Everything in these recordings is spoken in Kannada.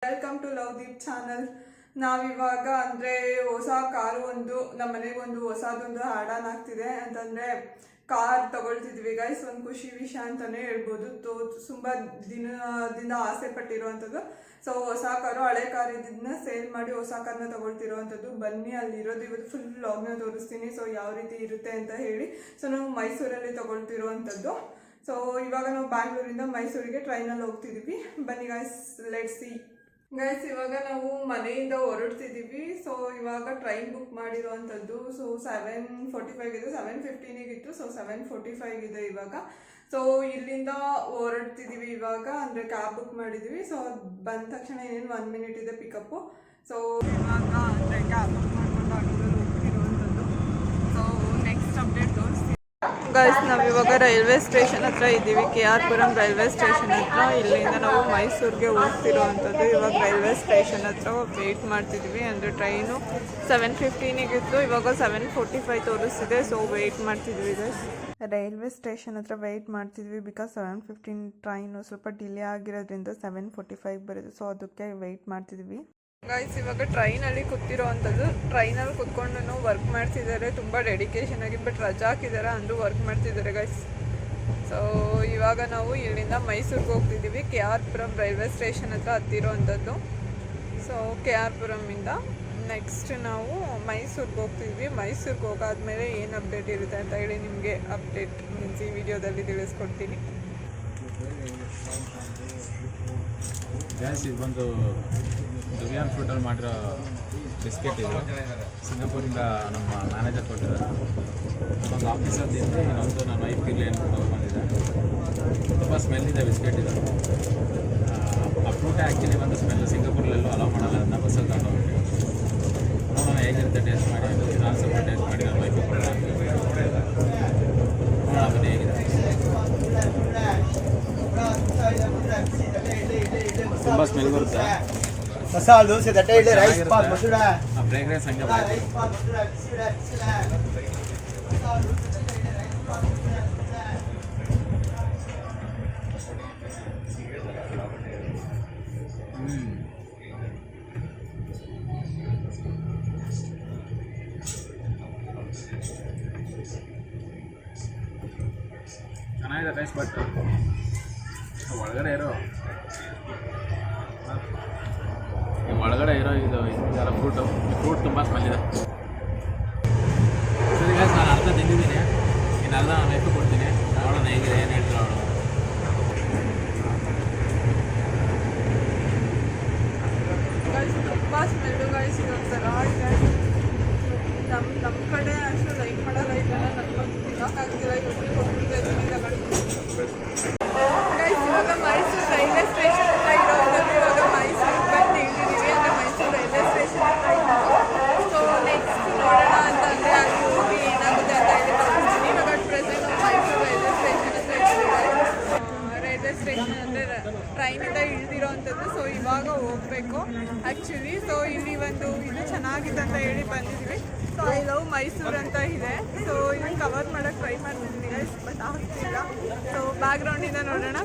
Welcome to Lovedeep channel. ನಾವಿವಾಗ ಅಂದರೆ ಹೊಸ ಕಾರು ಒಂದು ನಮ್ಮ ಮನೆಗೆ ಒಂದು ಹೊಸದೊಂದು ಆ್ಯಡ್ ಆನ್ ಆಗ್ತಿದೆ ಅಂತಂದರೆ ಕಾರ್ ತಗೊಳ್ತಿದ್ವಿ ಗೈಸ್. ಒಂದು ಖುಷಿ ವಿಷಯ ಅಂತಲೇ ಹೇಳ್ಬೋದು. ತುಂಬ ದಿನದಿಂದ ಆಸೆ ಪಟ್ಟಿರುವಂಥದ್ದು. ಸೊ ಹೊಸ ಕಾರು, ಹಳೆ ಕಾರ್ ಇದನ್ನ ಸೇಲ್ ಮಾಡಿ ಹೊಸ ಕಾರ್ನ ತಗೊಳ್ತಿರೋವಂಥದ್ದು. ಬನ್ನಿ ಅಲ್ಲಿರೋದು ಇವತ್ತು ಫುಲ್ ವ್ಲಾಗ್ನ ತೋರಿಸ್ತೀನಿ. ಸೊ ಯಾವ ರೀತಿ ಇರುತ್ತೆ ಅಂತ ಹೇಳಿ. ಸೊ ನಾವು ಮೈಸೂರಲ್ಲಿ ತಗೊಳ್ತಿರೋವಂಥದ್ದು. ಸೊ ಇವಾಗ ನಾವು ಬ್ಯಾಂಗ್ಳೂರಿಂದ ಮೈಸೂರಿಗೆ ಟ್ರೈನಲ್ಲಿ ಹೋಗ್ತಿದ್ದೀವಿ. ಬನ್ನಿ ಗೈಸ್, ಲೆಟ್ಸ್ ಸಿ. ಗೈಸ್ ಇವಾಗ ನಾವು ಮನೆಯಿಂದ ಹೊರಡ್ತಿದ್ದೀವಿ. ಸೊ ಇವಾಗ ಟ್ರೈನ್ ಬುಕ್ ಮಾಡಿರೋವಂಥದ್ದು. ಸೊ 7:45 ಇದೆ, 7:15 ಇತ್ತು. ಸೊ 7:45 ಇದೆ ಇವಾಗ. ಸೊ ಇಲ್ಲಿಂದ ಹೊರಡ್ತಿದ್ದೀವಿ ಇವಾಗ, ಅಂದರೆ ಕ್ಯಾಬ್ ಬುಕ್ ಮಾಡಿದ್ದೀವಿ. ಸೊ ಬಂದ ತಕ್ಷಣ ಏನೇನು 1 ಮಿನಿಟ್ ಇದೆ ಪಿಕಪ್ಪು. ಸೊ ಇವಾಗ ಅಂದರೆ ಕ್ಯಾಬ್ ಬುಕ್ ಮಾಡ್ಕೊಂಡು ಆಟೋದಲ್ಲಿ ಹೋಗ್ತಿರುವಂಥದ್ದು. ಸೊ ನೆಕ್ಸ್ಟ್ ಅಪ್ಡೇಟ್ ತೋರಿಸ್ತೀವಿ ಗೈಸ್. ನಾವಿವಾಗ ರೈಲ್ವೆ ಸ್ಟೇಷನ್ ಹತ್ರ ಇದ್ದೀವಿ, KR ಪುರಂ ರೈಲ್ವೆ ಸ್ಟೇಷನ್ ಹತ್ರ. ಇಲ್ಲಿಂದ ನಾವು ಮೈಸೂರಿಗೆ ಹೋಗ್ತಿರೋವಂಥದ್ದು. ಇವಾಗ ರೈಲ್ವೆ ಸ್ಟೇಷನ್ ಹತ್ರ ವೆಯ್ಟ್ ಮಾಡ್ತಿದ್ವಿ. ಅಂದರೆ ಟ್ರೈನು 7:15 ಇತ್ತು, ಇವಾಗ 7:45 ತೋರಿಸ್ತಿದೆ. ಸೊ ವೆಯ್ಟ್ ಮಾಡ್ತಿದ್ವಿ ಗೈಸ್. ರೈಲ್ವೆ ಸ್ಟೇಷನ್ ಹತ್ರ ವೆಯ್ಟ್ ಮಾಡ್ತಿದ್ವಿ ಬಿಕಾಸ್ 7:15 ಟ್ರೈನು ಸ್ವಲ್ಪ ಡಿಲೇ ಆಗಿರೋದ್ರಿಂದ 7:45 ಬರುತ್ತೆ. ಸೊ ಅದಕ್ಕೆ ವೆಯ್ಟ್ ಮಾಡ್ತಿದ್ವಿ ಗೈಸ್. ಇವಾಗ ಟ್ರೈನಲ್ಲಿ ಕೂತಿರೋವಂಥದ್ದು. ಟ್ರೈನಲ್ಲಿ ಕೂತ್ಕೊಂಡು ವರ್ಕ್ ಮಾಡ್ತಿದ್ದಾರೆ, ತುಂಬ ಡೆಡಿಕೇಶನ್ ಆಗಿ. ಬಟ್ ರಜಾ ಹಾಕಿದ್ದಾರೆ ಅಂದರೂ ವರ್ಕ್ ಮಾಡ್ತಿದ್ದಾರೆ ಗೈಸ್. ಸೊ ಇವಾಗ ನಾವು ಇಲ್ಲಿಂದ ಮೈಸೂರಿಗೆ ಹೋಗ್ತಿದ್ದೀವಿ. KR ಪುರಂ ರೈಲ್ವೆ ಸ್ಟೇಷನ್ ಹತ್ರ ಹತ್ತಿರೋವಂಥದ್ದು. ಸೊ KR ಪುರಮಿಂದ ನೆಕ್ಸ್ಟ್ ನಾವು ಮೈಸೂರಿಗೆ ಹೋಗ್ತಿದ್ವಿ. ಮೈಸೂರಿಗೆ ಹೋಗಾದ್ಮೇಲೆ ಏನು ಅಪ್ಡೇಟ್ ಇರುತ್ತೆ ಅಂತ ಹೇಳಿ ನಿಮಗೆ ಅಪ್ಡೇಟ್ ಮೀನ್ಸ್ ಈ ವಿಡಿಯೋದಲ್ಲಿ ತಿಳಿಸ್ಕೊಡ್ತೀನಿ. ಗ್ಯಾಸ್ ಇದೊಂದು ದುರಿಯಾನ್ ಫ್ರೂಟಲ್ಲಿ ಮಾಡಿರೋ ಬಿಸ್ಕೆಟ್ ಇದು ಸಿಂಗಾಪುರಿಂದ ನಮ್ಮ ಮ್ಯಾನೇಜರ್ ಕೊಟ್ಟಿದ್ದಾರೆ. ಒಂದು ಆಫೀಸಲ್ಲಿ ಇದ್ದು ಇನ್ನೊಂದು ನನ್ನ ವೈಫಿಗೆ ಏನು ತೊಗೊಂಡಿದ್ದೆ. ತುಂಬ ಸ್ಮೆಲ್ ಇದೆ ಬಿಸ್ಕೆಟ್ ಇದು. ಆ ಫ್ರೂಟ್ ಆ್ಯಕ್ಚುಲಿ ಒಂದು ಸ್ಮೆಲ್ ಸಿಂಗಾಪುರಲ್ಲೆಲ್ಲೂ ಅಲೋ ಮಾಡಲ್ಲ. ಅದನ್ನ ಬಸ್ಸಲ್ಲಿ ತಗೊಂಡೋಗ್ಬಿಟ್ಟು ನೋಡೋಣ ಹೇಗಿರುತ್ತೆ ಟೇಸ್ಟ್ ಮಾಡಿ. ನಾನು ಸ್ವಲ್ಪ ಟೇಸ್ಟ್ ಮಾಡಿ ನನ್ನ ವೈಫಿಗೆ ಕೊಡೋಣ. ನೋಡೋಣ ಬನ್ನಿ ಹೇಗಿದೆ. ತುಂಬ ಸ್ಮೆಲ್ ಬರುತ್ತೆ. ಮಸಾಲ ದೋಸೆ ದಟ್ಟೆ ಇದೆ, ರೈಸ್ ಪಾತ್ ಮಸೂರ ಆ ಫ್ರೇಗ್ರೆನ್ಸ್ ಹಂಗೆ ಬರುತ್ತೆ. ಚೆನ್ನಾಗಿದೆ ರೈಸ್. ಬಟ್ ಒಳಗಡೆ ಇರೋ ಇದು ಇದರ ಫ್ರೂಟು, ಈ ಫ್ರೂಟ್ ತುಂಬ ಸ್ಮೆಲ್ ಇದೆ. ಸರಿ ಗೈಸ್, ನಾನು ಅರ್ಧ ತಿಂದಿದ್ದೀನಿ, ಇನ್ನು ಅರ್ಧ ನಾನು ವೈಫಿಗೆ ಕೊಡ್ತೀನಿ. ನೋಡೋಣ ಹೇಗಿದೆ, ಏನು ಹೇಳ್ತೀರ ಅವಳು. ತುಂಬ ಸ್ಮೆಲ್ಲು ಗೈಸ್. ಇದೊಂಥರ ಇದೆ. ನಮ್ಮ ಕಡೆ ಅಷ್ಟು ಲೈಕ್ ಮಾಡಲ್ಲ ಇದೆಲ್ಲ. ನನಗೆ ತಿನ್ನೋಕ್ಕಾಗ್ತಿಲ್ಲ. ಇವತ್ತು ಕೊಟ್ಬಿಟ್ಟಿದ್ದೀನಿ ಗೈಸ್. ಇವಾಗ ಮೈಸೂರು ರೈಲ್ವೆ ಸ್ಟೇಷನ್ ಹತ್ರ ಇರೋದ್ರಲ್ಲಿ ಇವಾಗ ಮೈಸೂರಿಗೆ ಬಂದು ಇಳಿದಿದ್ದೀವಿ. ಅಂದರೆ ಮೈಸೂರು ರೈಲ್ವೆ ಸ್ಟೇಷನ್ ಹತ್ರ ಇದ್ದೀವಿ. ಸೊ ನೆಕ್ಸ್ಟ್ ನೋಡೋಣ ಅಂತಂದರೆ ಅಲ್ಲಿ ಹೋಗಿ ಏನಾಗುತ್ತೆ ಅಂತ ಹೇಳಿ ತೋರಿಸ್ತೀನಿ. ಇವಾಗ ಪ್ರೆಸೆಂಟ್ ಮೈಸೂರು ರೈಲ್ವೆ ಸ್ಟೇಷನ್ ಹತ್ರ ಇದ್ದೀವಿ. ರೈಲ್ವೆ ಸ್ಟೇಷನ್ ಅಂದರೆ ಟ್ರೈನಿಂದ ಇಳಿದಿರೋವಂಥದ್ದು. ಸೊ ಇವಾಗ ಹೋಗಬೇಕು ಆ್ಯಕ್ಚುಲಿ. ಸೊ ಇಲ್ಲಿ ಒಂದು ಇದು ಚೆನ್ನಾಗಿದೆ ಅಂತ ಹೇಳಿ ಬಂದಿದ್ದೀವಿ. ಸೊ ಐ ಲವ್ ಮೈಸೂರು ಅಂತ ಇದೆ. ಸೊ ಇದನ್ನು ಕವರ್ ಮಾಡೋಕ್ಕೆ ಟ್ರೈ ಮಾಡ್ತಿದ್ದೀನಿ ಗೈಸ್, ಬಟ್ ಆಗ್ತಿಲ್ಲ. ಸೊ ಬ್ಯಾಕ್ಗ್ರೌಂಡಿಂದ ನೋಡೋಣ.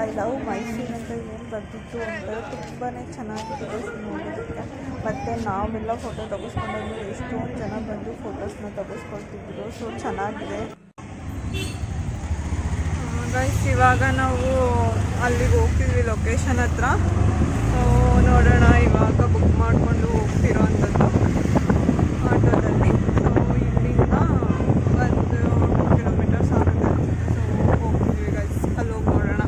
ಐ ಲವ್ ಮೈಸೂರು ಅಂತ ಏನು ಬರ್ತಿತ್ತು ಅಂದರೆ ತುಂಬಾ ಚೆನ್ನಾಗಿದೆ ನೋಡೋದಕ್ಕೆ. ಮತ್ತು ನಾವೆಲ್ಲ ಫೋಟೋ ತೆಗೆಸ್ಕೊಂಡಾದ್ಮೇಲೆ ಎಷ್ಟೊಂದು ಜನ ಬಂದು ಫೋಟೋಸ್ನ ತೆಗೆಸ್ಕೊಳ್ತಿದ್ರು. ಸೊ ಚೆನ್ನಾಗಿದೆ ಗೈಸ್. ಇವಾಗ ನಾವು ಅಲ್ಲಿಗೆ ಹೋಗ್ತಿದ್ವಿ ಲೊಕೇಶನ್ ಹತ್ರ. ಸೊ ನೋಡೋಣ, ಇವಾಗ ಬುಕ್ ಮಾಡಿಕೊಂಡು ಹೋಗ್ತಿರೋವಂಥದ್ದು ಆಟೋದಲ್ಲಿ. ಸೊ ಇಲ್ಲಿಂದ ಒಂದು 2 ಕಿಲೋಮೀಟರ್ಸ್ ಆಗುತ್ತೆ. ಸೊ ಹೋಗ್ತಿದ್ವಿ ಗೈಸ್, ಅಲ್ಲಿ ಹೋಗಿ ನೋಡೋಣ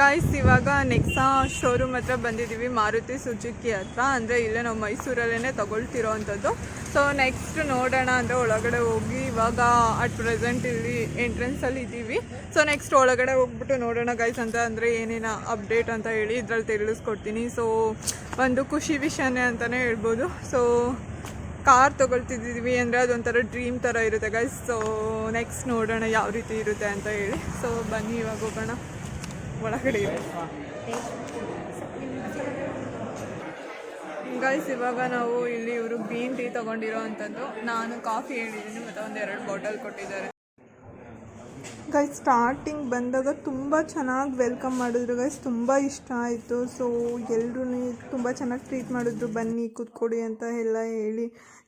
ಗೈಸ್. ಇವಾಗ ನೆಕ್ಸಾ ಶೋರೂಮ್ ಹತ್ರ ಬಂದಿದ್ದೀವಿ, ಮಾರುತಿ ಸುಜುಕಿ ಹತ್ರ. ಅಂದರೆ ಇಲ್ಲೇ ನಾವು ಮೈಸೂರಲ್ಲೇ ತಗೊಳ್ತಿರೋವಂಥದ್ದು. ಸೊ ನೆಕ್ಸ್ಟ್ ನೋಡೋಣ ಅಂದರೆ ಒಳಗಡೆ ಹೋಗಿ. ಇವಾಗ ಅಟ್ ಪ್ರೆಸೆಂಟ್ ಇಲ್ಲಿ ಎಂಟ್ರೆನ್ಸಲ್ಲಿ ಇದ್ದೀವಿ. ಸೊ ನೆಕ್ಸ್ಟ್ ಒಳಗಡೆ ಹೋಗ್ಬಿಟ್ಟು ನೋಡೋಣ ಗೈಸ್ ಅಂತ ಅಂದರೆ ಏನೇನು ಅಪ್ಡೇಟ್ ಅಂತ ಹೇಳಿ ಇದ್ರಲ್ಲಿ ತಿಳಿಸ್ಕೊಡ್ತೀನಿ. ಸೊ ಒಂದು ಖುಷಿ ವಿಷಯನೇ ಅಂತಲೇ ಹೇಳ್ಬೋದು. ಸೊ ಕಾರ್ ತೊಗೊಳ್ತಿದ್ದೀವಿ ಅಂದರೆ ಅದೊಂಥರ ಡ್ರೀಮ್ ಥರ ಇರುತ್ತೆ ಗೈಸ್. ಸೊ ನೆಕ್ಸ್ಟ್ ನೋಡೋಣ ಯಾವ ರೀತಿ ಇರುತ್ತೆ ಅಂತ ಹೇಳಿ. ಸೊ ಬನ್ನಿ ಇವಾಗ ಹೋಗೋಣ ಒಳಗಡೆ ಇದೆ ಗೈಸ್. ಇವಾಗ ನಾವು ಇಲ್ಲಿ ಇವರು ಗ್ರೀನ್ ಟೀ ತೊಗೊಂಡಿರೋ ಅಂಥದ್ದು. ನಾನು ಕಾಫಿ ಹೇಳಿದ್ದೀನಿ ಮತ್ತು 1-2 ಬಾಟಲ್ ಕೊಟ್ಟಿದ್ದಾರೆ. ಗೈಸ್ ಸ್ಟಾರ್ಟಿಂಗ್ ಬಂದಾಗ ತುಂಬ ಚೆನ್ನಾಗಿ ವೆಲ್ಕಮ್ ಮಾಡಿದ್ರು ಗೈಸ್, ತುಂಬ ಇಷ್ಟ ಆಯಿತು. ಸೊ ಎಲ್ಲರೂ ತುಂಬ ಚೆನ್ನಾಗಿ ಟ್ರೀಟ್ ಮಾಡಿದ್ರು, ಬನ್ನಿ ಕೂತ್ಕೊಡಿ ಅಂತ ಎಲ್ಲ ಹೇಳಿ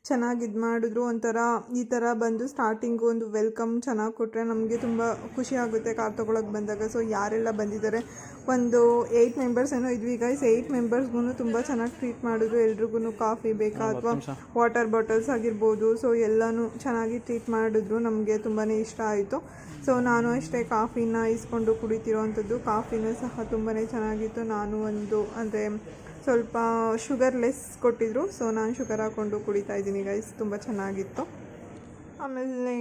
ಚೆನ್ನಾಗಿ ಇದು ಮಾಡಿದ್ರು. ಒಂಥರ ಈ ಥರ ಬಂದು ಸ್ಟಾರ್ಟಿಂಗು ಒಂದು ವೆಲ್ಕಮ್ ಚೆನ್ನಾಗಿ ಕೊಟ್ಟರೆ ನಮಗೆ ತುಂಬ ಖುಷಿ ಆಗುತ್ತೆ ಕಾರ್ ತೊಗೊಳಕ್ಕೆ ಬಂದಾಗ. ಸೊ ಯಾರೆಲ್ಲ ಬಂದಿದ್ದಾರೆ, ಒಂದು 8 ಮೆಂಬರ್ಸ್ ಏನೋ ಇದ್ವಿ ಗೈಸ್. 8 ಮೆಂಬರ್ಸ್ಗೂ ತುಂಬ ಚೆನ್ನಾಗಿ ಟ್ರೀಟ್ ಮಾಡಿದ್ರು. ಎಲ್ರಿಗೂ ಕಾಫಿ ಬೇಕಾ ಅಥವಾ ವಾಟರ್ ಬಾಟಲ್ಸ್ ಆಗಿರ್ಬೋದು, ಸೊ ಎಲ್ಲನೂ ಚೆನ್ನಾಗಿ ಟ್ರೀಟ್ ಮಾಡಿದ್ರು. ನಮಗೆ ತುಂಬಾ ಇಷ್ಟ ಆಯಿತು. ಸೊ ನಾನು ಅಷ್ಟೇ ಕಾಫಿನ ಇಸ್ಕೊಂಡು ಕುಡಿತಿರೋವಂಥದ್ದು. ಕಾಫಿನೂ ಸಹ ತುಂಬಾ ಚೆನ್ನಾಗಿತ್ತು. ನಾನು ಅಂದರೆ ಸ್ವಲ್ಪ ಶುಗರ್ಲೆಸ್ ಕೊಟ್ಟಿದ್ರು, ಸೊ ನಾನು ಶುಗರ್ ಹಾಕ್ಕೊಂಡು ಕುಡಿತಾ ಇದ್ದೀನಿ ಗೈಸ್. ತುಂಬ ಚೆನ್ನಾಗಿತ್ತು. ಆಮೇಲೆ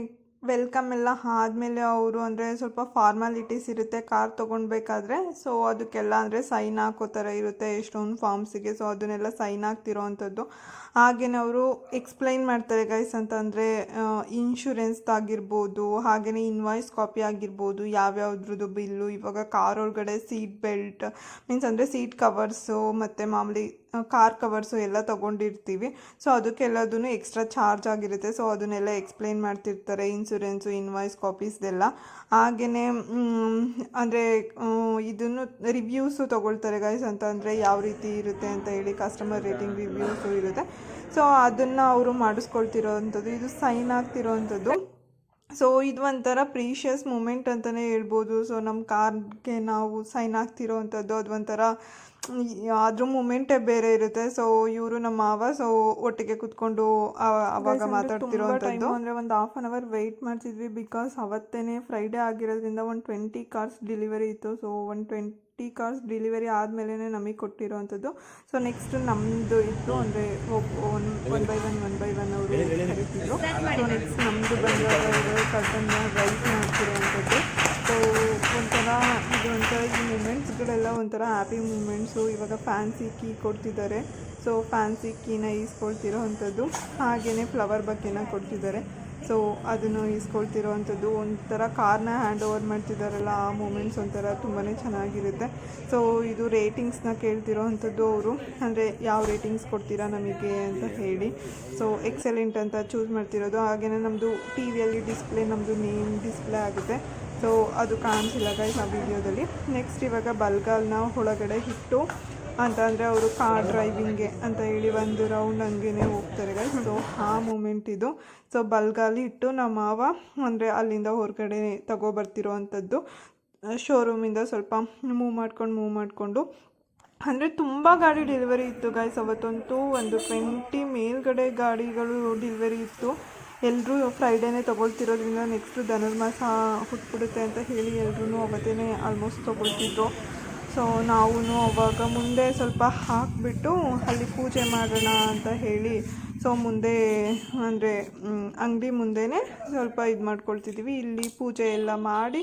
ವೆಲ್ಕಮ್ ಎಲ್ಲ ಆದಮೇಲೆ ಅವರು ಅಂದರೆ ಸ್ವಲ್ಪ ಫಾರ್ಮಾಲಿಟೀಸ್ ಇರುತ್ತೆ ಕಾರ್ ತೊಗೊಳ್ಬೇಕಾದ್ರೆ. ಸೊ ಅದಕ್ಕೆಲ್ಲ ಅಂದರೆ ಸೈನ್ ಹಾಕೋ ಥರ ಇರುತ್ತೆ ಎಷ್ಟೊಂದು ಫಾರ್ಮ್ಸಿಗೆ. ಸೊ ಅದನ್ನೆಲ್ಲ ಸೈನ್ ಹಾಕ್ತಿರೋ ಅಂಥದ್ದು. ಹಾಗೆಯೇ ಅವರು ಎಕ್ಸ್ಪ್ಲೈನ್ ಮಾಡ್ತಾರೆ ಗೈಸ್, ಅಂತಂದರೆ ಇನ್ಶೂರೆನ್ಸ್ದಾಗಿರ್ಬೋದು, ಹಾಗೆಯೇ ಇನ್ವಾಯ್ಸ್ ಕಾಪಿ ಆಗಿರ್ಬೋದು, ಯಾವ್ಯಾವ್ದ್ರದ್ದು ಬಿಲ್ಲು. ಇವಾಗ ಕಾರ್ ಒಳಗಡೆ ಸೀಟ್ ಬೆಲ್ಟ್ ಮೀನ್ಸ್ ಅಂದರೆ ಸೀಟ್ ಕವರ್ಸು ಮತ್ತು ಮಾಮೂಲಿ ಕಾರ್ ಕವರ್ಸು ಎಲ್ಲ ತೊಗೊಂಡಿರ್ತೀವಿ. ಸೊ ಅದಕ್ಕೆಲ್ಲದೂ ಎಕ್ಸ್ಟ್ರಾ ಚಾರ್ಜ್ ಆಗಿರುತ್ತೆ. ಸೊ ಅದನ್ನೆಲ್ಲ ಎಕ್ಸ್ಪ್ಲೈನ್ ಮಾಡ್ತಿರ್ತಾರೆ, ಇನ್ಶೂರೆನ್ಸು, ಇನ್ವಾಯ್ಸ್ ಕಾಪೀಸ್ದೆಲ್ಲ. ಹಾಗೆಯೇ ಅಂದರೆ ಇದನ್ನು ರಿವ್ಯೂಸು ತೊಗೊಳ್ತಾರೆ ಗೈಸ್, ಅಂತಂದರೆ ಯಾವ ರೀತಿ ಇರುತ್ತೆ ಅಂತ ಹೇಳಿ ಕಸ್ಟಮರ್ ರೇಟಿಂಗ್ ರಿವ್ಯೂಸು ಇರುತ್ತೆ. ಸೊ ಅದನ್ನು ಅವರು ಮಾಡಿಸ್ಕೊಳ್ತಿರೋ ಅಂಥದ್ದು, ಇದು ಸೈನ್ ಆಗ್ತಿರೋ ಅಂಥದ್ದು. ಸೊ ಇದು ಒಂಥರ ಪ್ರೀಷಿಯಸ್ ಮೂಮೆಂಟ್ ಅಂತಲೇ ಹೇಳ್ಬೋದು. ಸೊ ನಮ್ಮ ಕಾರ್ಗೆ ನಾವು ಸೈನ್ ಆಗ್ತಿರೋ ಅಂಥದ್ದು, ಅದು ಒಂಥರ ಅದ್ರ ಮೂಮೆಂಟೇ ಬೇರೆ ಇರುತ್ತೆ. ಸೊ ಇವರು ನಮ್ಮ ಮಾವ, ಸೊ ಒಟ್ಟಿಗೆ ಕುತ್ಕೊಂಡು ಅವಾಗ ಮಾತಾಡ್ತಿರೋ ಅಂಥದ್ದು. ಅಂದರೆ ಒಂದು 1/2 hour ವೆಯ್ಟ್ ಮಾಡ್ತಿದ್ವಿ, ಬಿಕಾಸ್ ಅವತ್ತೇ ಫ್ರೈಡೇ ಆಗಿರೋದ್ರಿಂದ 120 ಕಾರ್ಸ್ ಡೆಲಿವರಿ ಇತ್ತು. ಸೊ 120 ಕಾರ್ಸ್ ಡೆಲಿವರಿ ಆದಮೇಲೆ ನಮಗೆ ಕೊಟ್ಟಿರೋ ಅಂಥದ್ದು. ಸೊ ನೆಕ್ಸ್ಟ್ ನಮ್ಮದು ಇತ್ತು, ಅಂದರೆ ಒನ್ ಬೈ ಒನ್ ಅವರು ಕರಿತಿದ್ರು. ಸೊ ನೆಕ್ಸ್ಟ್ ನಮ್ಮದು ಬಂದಾಗ ಕರ್ಟನ್ನ ರೈಸ್ ಮಾಡ್ತಿರೋ ಅಂಥದ್ದು. ಸೊ ಒಂಥರ ಈ ಮೂಮೆಂಟ್ಸ್ಗಳೆಲ್ಲ ಒಂಥರ ಹ್ಯಾಪಿ ಮೂಮೆಂಟ್ಸು. ಇವಾಗ ಫ್ಯಾನ್ಸಿ ಕೀ ಕೊಡ್ತಿದ್ದಾರೆ. ಸೊ ಫ್ಯಾನ್ಸಿ ಕೀನ ಈಸ್ಕೊಳ್ತಿರೋ ಅಂಥದ್ದು. ಹಾಗೆಯೇ ಫ್ಲವರ್ ಬಕ್ಕೆನ ಕೊಡ್ತಿದ್ದಾರೆ. ಸೊ ಅದನ್ನು ಈಸ್ಕೊಳ್ತಿರೋ ಅಂಥದ್ದು. ಒಂಥರ ಕಾರ್ನ ಹ್ಯಾಂಡ್ ಓವರ್ ಮಾಡ್ತಿದ್ದಾರಲ್ಲ, ಆ ಮೂಮೆಂಟ್ಸ್ ಒಂಥರ ತುಂಬಾ ಚೆನ್ನಾಗಿರುತ್ತೆ. ಸೊ ಇದು ರೇಟಿಂಗ್ಸ್ನ ಕೇಳ್ತಿರೋ ಅಂಥದ್ದು ಅವರು, ಅಂದರೆ ಯಾವ ರೇಟಿಂಗ್ಸ್ ಕೊಡ್ತೀರಾ ನಮಗೆ ಅಂತ ಹೇಳಿ. ಸೊ ಎಕ್ಸಲೆಂಟ್ ಅಂತ ಚೂಸ್ ಮಾಡ್ತಿರೋದು. ಹಾಗೆಯೇ ನಮ್ಮದು ಟಿ ವಿಯಲ್ಲಿ ಡಿಸ್ಪ್ಲೇ, ನಮ್ಮದು ನೇಮ್ ಡಿಸ್ಪ್ಲೇ ಆಗುತ್ತೆ. ಸೊ ಅದು ಕಾಣಿಸಿಲ್ಲ ಗೈಸ್ ಆ ವಿಡಿಯೋದಲ್ಲಿ. ನೆಕ್ಸ್ಟ್ ಇವಾಗ ಬಲ್ಗಾಲ್ನ ಒಳಗಡೆ ಇಟ್ಟು ಅಂತಂದರೆ ಅವರು ಕಾರ್ ಡ್ರೈವಿಂಗ್ಗೆ ಅಂತ ಹೇಳಿ ಒಂದು ರೌಂಡ್ ಹಂಗೇ ಹೋಗ್ತಾರೆ ಗೈಸ್. ಸೊ ಆ ಮೂಮೆಂಟ್ ಇದು. ಸೊ ಬಲ್ಗಾಲಿ ಇಟ್ಟು ನಮ್ಮ ಮಾವ ಅಂದರೆ ಅಲ್ಲಿಂದ ಹೊರಗಡೆ ತಗೊಬರ್ತಿರೋ ಅಂಥದ್ದು. ಶೋರೂಮಿಂದ ಸ್ವಲ್ಪ ಮೂವ್ ಮಾಡಿಕೊಂಡು ಅಂದರೆ ತುಂಬ ಗಾಡಿ ಡೆಲಿವರಿ ಇತ್ತು ಗೈಸ್. ಅವತ್ತಂತೂ ಒಂದು 20 ಮೇಲ್ಗಡೆ ಗಾಡಿಗಳು ಡೆಲಿವರಿ ಇತ್ತು. ಎಲ್ಲರೂ ಫ್ರೈಡೇನೇ ತೊಗೊಳ್ತಿರೋದ್ರಿಂದ ನೆಕ್ಸ್ಟು ಧನುರ್ಮಾಸ ಹುಟ್ಬಿಡುತ್ತೆ ಅಂತ ಹೇಳಿ ಎಲ್ಲರೂ ಅವತ್ತೇ ಆಲ್ಮೋಸ್ಟ್ ತೊಗೊಳ್ತಿದ್ರು. ಸೊ ನಾವು ಅವಾಗ ಮುಂದೆ ಸ್ವಲ್ಪ ಹಾಕಿಬಿಟ್ಟು ಅಲ್ಲಿ ಪೂಜೆ ಮಾಡೋಣ ಅಂತ ಹೇಳಿ, ಸೊ ಮುಂದೆ ಅಂದರೆ ಅಂಗಡಿ ಮುಂದೆನೇ ಸ್ವಲ್ಪ ಇದು ಮಾಡ್ಕೊಳ್ತಿದ್ದೀವಿ. ಇಲ್ಲಿ ಪೂಜೆ ಎಲ್ಲ ಮಾಡಿ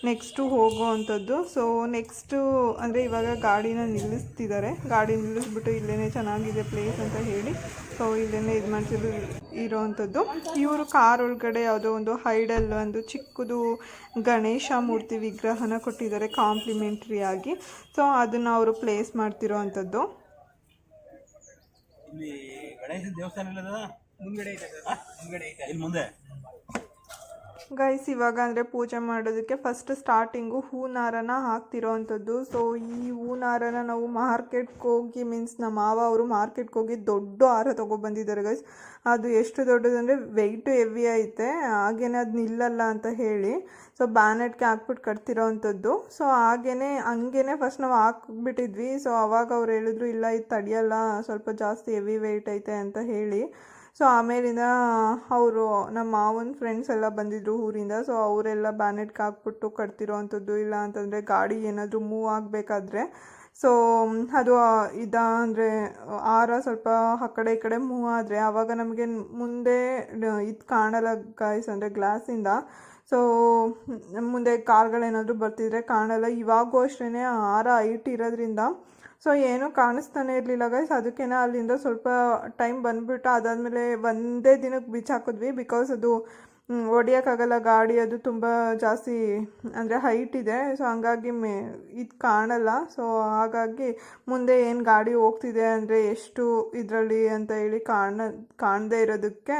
ನೆಕ್ಸ್ಟು ಹೋಗೋ ಅಂಥದ್ದು. ಸೊ ನೆಕ್ಸ್ಟು ಅಂದರೆ ಇವಾಗ ಗಾಡಿನ ನಿಲ್ಲಿಸ್ತಿದ್ದಾರೆ. ಗಾಡಿ ನಿಲ್ಲಿಸ್ಬಿಟ್ಟು ಇಲ್ಲೇ ಚೆನ್ನಾಗಿದೆ ಪ್ಲೇಸ್ ಅಂತ ಹೇಳಿ, ಸೊ ಇಲ್ಲೇ ಇದು ಮಾಡ್ತಿದ್ದು ಇರೋ ಅಂಥದ್ದು. ಇವರು ಕಾರ್ ಒಳಗಡೆ ಯಾವುದೋ ಒಂದು ಹೈಡಲ್ ಒಂದು ಚಿಕ್ಕದು ಗಣೇಶ ಮೂರ್ತಿ ವಿಗ್ರಹನ ಕೊಟ್ಟಿದ್ದಾರೆ ಕಾಂಪ್ಲಿಮೆಂಟ್ರಿ ಆಗಿ. ಸೊ ಅದನ್ನು ಅವರು ಪ್ಲೇಸ್ ಮಾಡ್ತಿರೋ ಅಂಥದ್ದು. ಇಲ್ಲಿ ಗಣೇಶ ದೇವಸ್ಥಾನ ಇಲ್ಲದ ಮುಂದ್ಗಡೆ ಐತೆ ಇಲ್ಲಿ ಮುಂದೆ ಗೈಸ್. ಇವಾಗ ಅಂದರೆ ಪೂಜೆ ಮಾಡೋದಕ್ಕೆ ಫಸ್ಟ್ ಸ್ಟಾರ್ಟಿಂಗು ಹೂನಾರನ ಹಾಕ್ತಿರೋ ಅಂಥದ್ದು. ಸೊ ಈ ಹೂನಾರನ ನಾವು ಮಾರ್ಕೆಟ್ಗೆ ಹೋಗಿ ಮೀನ್ಸ್ ನಮ್ಮ ಮಾವ ಅವರು ಮಾರ್ಕೆಟ್ಗೆ ಹೋಗಿ ದೊಡ್ಡ ಹಾರ ತೊಗೊಬಂದಿದ್ದಾರೆ ಗೈಸ್. ಅದು ಎಷ್ಟು ದೊಡ್ಡದಂದರೆ ವೆಯ್ಟು ಹೆವಿ ಐತೆ, ಹಾಗೇನೆ ಅದು ನಿಲ್ಲಲ್ಲ ಅಂತ ಹೇಳಿ ಸೊ ಬ್ಯಾನೆಟ್ಗೆ ಹಾಕ್ಬಿಟ್ಟು ಕಟ್ತಿರೋ ಅಂಥದ್ದು. ಸೊ ಹಂಗೇನೆ ಫಸ್ಟ್ ನಾವು ಹಾಕ್ಬಿಟ್ಟಿದ್ವಿ. ಸೊ ಅವಾಗ ಅವ್ರು ಹೇಳಿದ್ರು ಇಲ್ಲ ಇದು ತಡೆಯಲ್ಲ, ಸ್ವಲ್ಪ ಜಾಸ್ತಿ ಹೆವಿ ವೆಯ್ಟ್ ಐತೆ ಅಂತ ಹೇಳಿ. ಸೊ ಆಮೇಲಿಂದ ಅವರು ನಮ್ಮ ಮಾವನ ಫ್ರೆಂಡ್ಸ್ ಎಲ್ಲ ಬಂದಿದ್ದರು ಊರಿಂದ. ಸೊ ಅವರೆಲ್ಲ ಬ್ಯಾನೆಟ್ಗೆ ಹಾಕ್ಬಿಟ್ಟು ಕಟ್ತಿರೋ ಅಂಥದ್ದು. ಇಲ್ಲ ಅಂತಂದರೆ ಗಾಡಿ ಏನಾದರೂ ಮೂವ್ ಆಗಬೇಕಾದ್ರೆ ಸೊ ಅದು ಅಂದರೆ ಹಾರ ಸ್ವಲ್ಪ ಆ ಕಡೆ ಈ ಕಡೆ ಮೂವ್ ಆದರೆ ಆವಾಗ ನಮಗೆ ಮುಂದೆ ಇದು ಕಾಣಲ್ಲ ಗಾಯ್ಸ್, ಅಂದರೆ ಗ್ಲಾಸಿಂದ. ಸೊ ಮುಂದೆ ಕಾರ್ಗಳೇನಾದರೂ ಬರ್ತಿದ್ರೆ ಕಾಣಲ್ಲ. ಇವಾಗೂ ಅಷ್ಟೇ ಹಾರ ಹೈಟ್ ಇರೋದ್ರಿಂದ ಸೊ ಏನೂ ಕಾಣಿಸ್ತಾನೆ ಇರಲಿಲ್ಲ ಗೈಸ್. ಅದಕ್ಕೇನೆ ಅಲ್ಲಿಂದ ಸ್ವಲ್ಪ ಟೈಮ್ ಬಂದುಬಿಟ್ಟು ಅದಾದಮೇಲೆ ಒಂದೇ ದಿನಕ್ಕೆ ಬಿಚ್ಚಾಕಿದ್ವಿ. ಬಿಕಾಸ್ ಅದು ಹೊಡಿಯೋಕ್ಕಾಗಲ್ಲ ಗಾಡಿ, ಅದು ತುಂಬ ಜಾಸ್ತಿ ಅಂದರೆ ಹೈಟ್ ಇದೆ. ಸೊ ಹಂಗಾಗಿ ಇದು ಕಾಣಲ್ಲ. ಸೊ ಹಾಗಾಗಿ ಮುಂದೆ ಏನು ಗಾಡಿ ಹೋಗ್ತಿದೆ ಅಂದರೆ ಎಷ್ಟು ಇದರಲ್ಲಿ ಅಂತ ಹೇಳಿ ಕಾಣದೇ ಇರೋದಕ್ಕೆ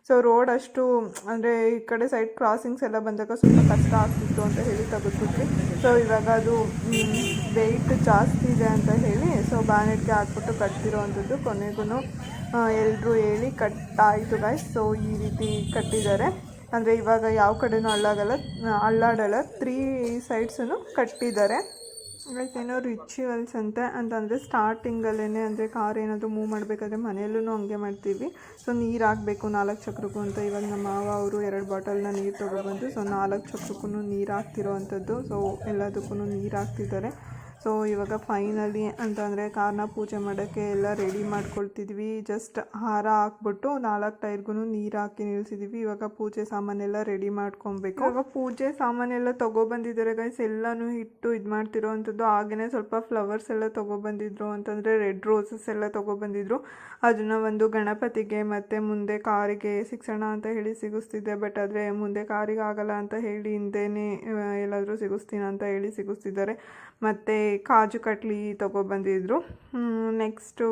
ಸೊ ರೋಡ್ ಅಷ್ಟು ಅಂದರೆ ಈ ಕಡೆ ಸೈಡ್ ಕ್ರಾಸಿಂಗ್ಸ್ ಎಲ್ಲ ಬಂದಾಗ ಸ್ವಲ್ಪ ಕಷ್ಟ ಆಗ್ತಿತ್ತು ಅಂತ ಹೇಳಿ ತೆಗೆದ್ಬಿಟ್ವಿ. ಸೊ ಇವಾಗ ಅದು ವೆಯ್ಟ್ ಜಾಸ್ತಿ ಇದೆ ಅಂತ ಹೇಳಿ ಸೊ ಬ್ಯಾನೆಟ್ಗೆ ಹಾಕ್ಬಿಟ್ಟು ಕಟ್ತಿರೋವಂಥದ್ದು. ಕೊನೆಗೂ ಎಲ್ಲರೂ ಹೇಳಿ ಕಟ್ಟಾಯಿತು ಗೈಸ್. ಸೊ ಈ ರೀತಿ ಕಟ್ಟಿದ್ದಾರೆ, ಅಂದರೆ ಇವಾಗ ಯಾವ ಕಡೆನೂ ಅಲ್ಲಾಡಲ್ಲ 3 ಸೈಡ್ಸೂ ಕಟ್ಟಿದ್ದಾರೆ. ಲೈಕ್ ಏನೋ ರಿಚುವಲ್ಸ್ ಅಂತಂದರೆ ಸ್ಟಾರ್ಟಿಂಗಲ್ಲೇ ಅಂದರೆ ಕಾರ್ ಏನಾದರೂ ಮೂವ್ ಮಾಡಬೇಕಾದ್ರೆ ಮನೆಯಲ್ಲೂ ಹಂಗೆ ಮಾಡ್ತೀವಿ. ಸೊ ನೀರು ಹಾಕಬೇಕು 4 ಚಕ್ರಕ್ಕೂ ಅಂತ. ಇವಾಗ ನಮ್ಮ ಮಾವ ಅವರು 2 ಬಾಟಲ್ನ ನೀರು ತೊಗೊಬಂದು ಸೊ 4 ಚಕ್ರಕ್ಕೂ ನೀರು ಹಾಕ್ತಿರೋ ಅಂಥದ್ದು. ಸೊ ಎಲ್ಲದಕ್ಕೂ ನೀರು ಹಾಕ್ತಿದ್ದಾರೆ. ಸೊ ಇವಾಗ ಫೈನಲಿ ಅಂತಂದರೆ ಕಾರ್ನ ಪೂಜೆ ಮಾಡೋಕ್ಕೆ ಎಲ್ಲ ರೆಡಿ ಮಾಡ್ಕೊಳ್ತಿದ್ವಿ. ಜಸ್ಟ್ ಹಾರ ಹಾಕ್ಬಿಟ್ಟು 4 ಟೈರ್ಗೂ ನೀರು ಹಾಕಿ ನಿಲ್ಲಿಸಿದ್ವಿ. ಇವಾಗ ಪೂಜೆ ಸಾಮಾನೆಲ್ಲ ರೆಡಿ ಮಾಡ್ಕೊಬೇಕು. ಇವಾಗ ಪೂಜೆ ಸಾಮಾನೆಲ್ಲ ತೊಗೊಬಂದಿದ್ದಾರೆ ಗೈಸ್. ಎಲ್ಲನೂ ಇಟ್ಟು ಇದು ಮಾಡ್ತಿರೋ ಅಂಥದ್ದು. ಹಾಗೆಯೇ ಸ್ವಲ್ಪ ಫ್ಲವರ್ಸ್ ಎಲ್ಲ ತೊಗೊಬಂದಿದ್ರು, ಅಂತಂದರೆ ರೆಡ್ ರೋಸಸ್ ಎಲ್ಲ ತೊಗೊಬಂದಿದ್ರು. ಅದನ್ನು ಒಂದು ಗಣಪತಿಗೆ ಮತ್ತು ಮುಂದೆ ಕಾರಿಗೆ ಸಿಗ್ಸೋಣ ಅಂತ ಹೇಳಿ ಸಿಗಿಸ್ತಿದ್ದೆ. ಬಟ್ ಆದರೆ ಮುಂದೆ ಕಾರಿಗೆ ಆಗಲ್ಲ ಅಂತ ಹೇಳಿ ಹಿಂದೆನೇ ಎಲ್ಲಾದರೂ ಸಿಗಿಸ್ತೀನಿ ಅಂತ ಹೇಳಿ ಸಿಗಿಸ್ತಿದ್ದಾರೆ. ಮತ್ತು ಕಾಜು ಕಟ್ಲಿ ತೊಗೊಬಂದಿದ್ರು. ನೆಕ್ಸ್ಟು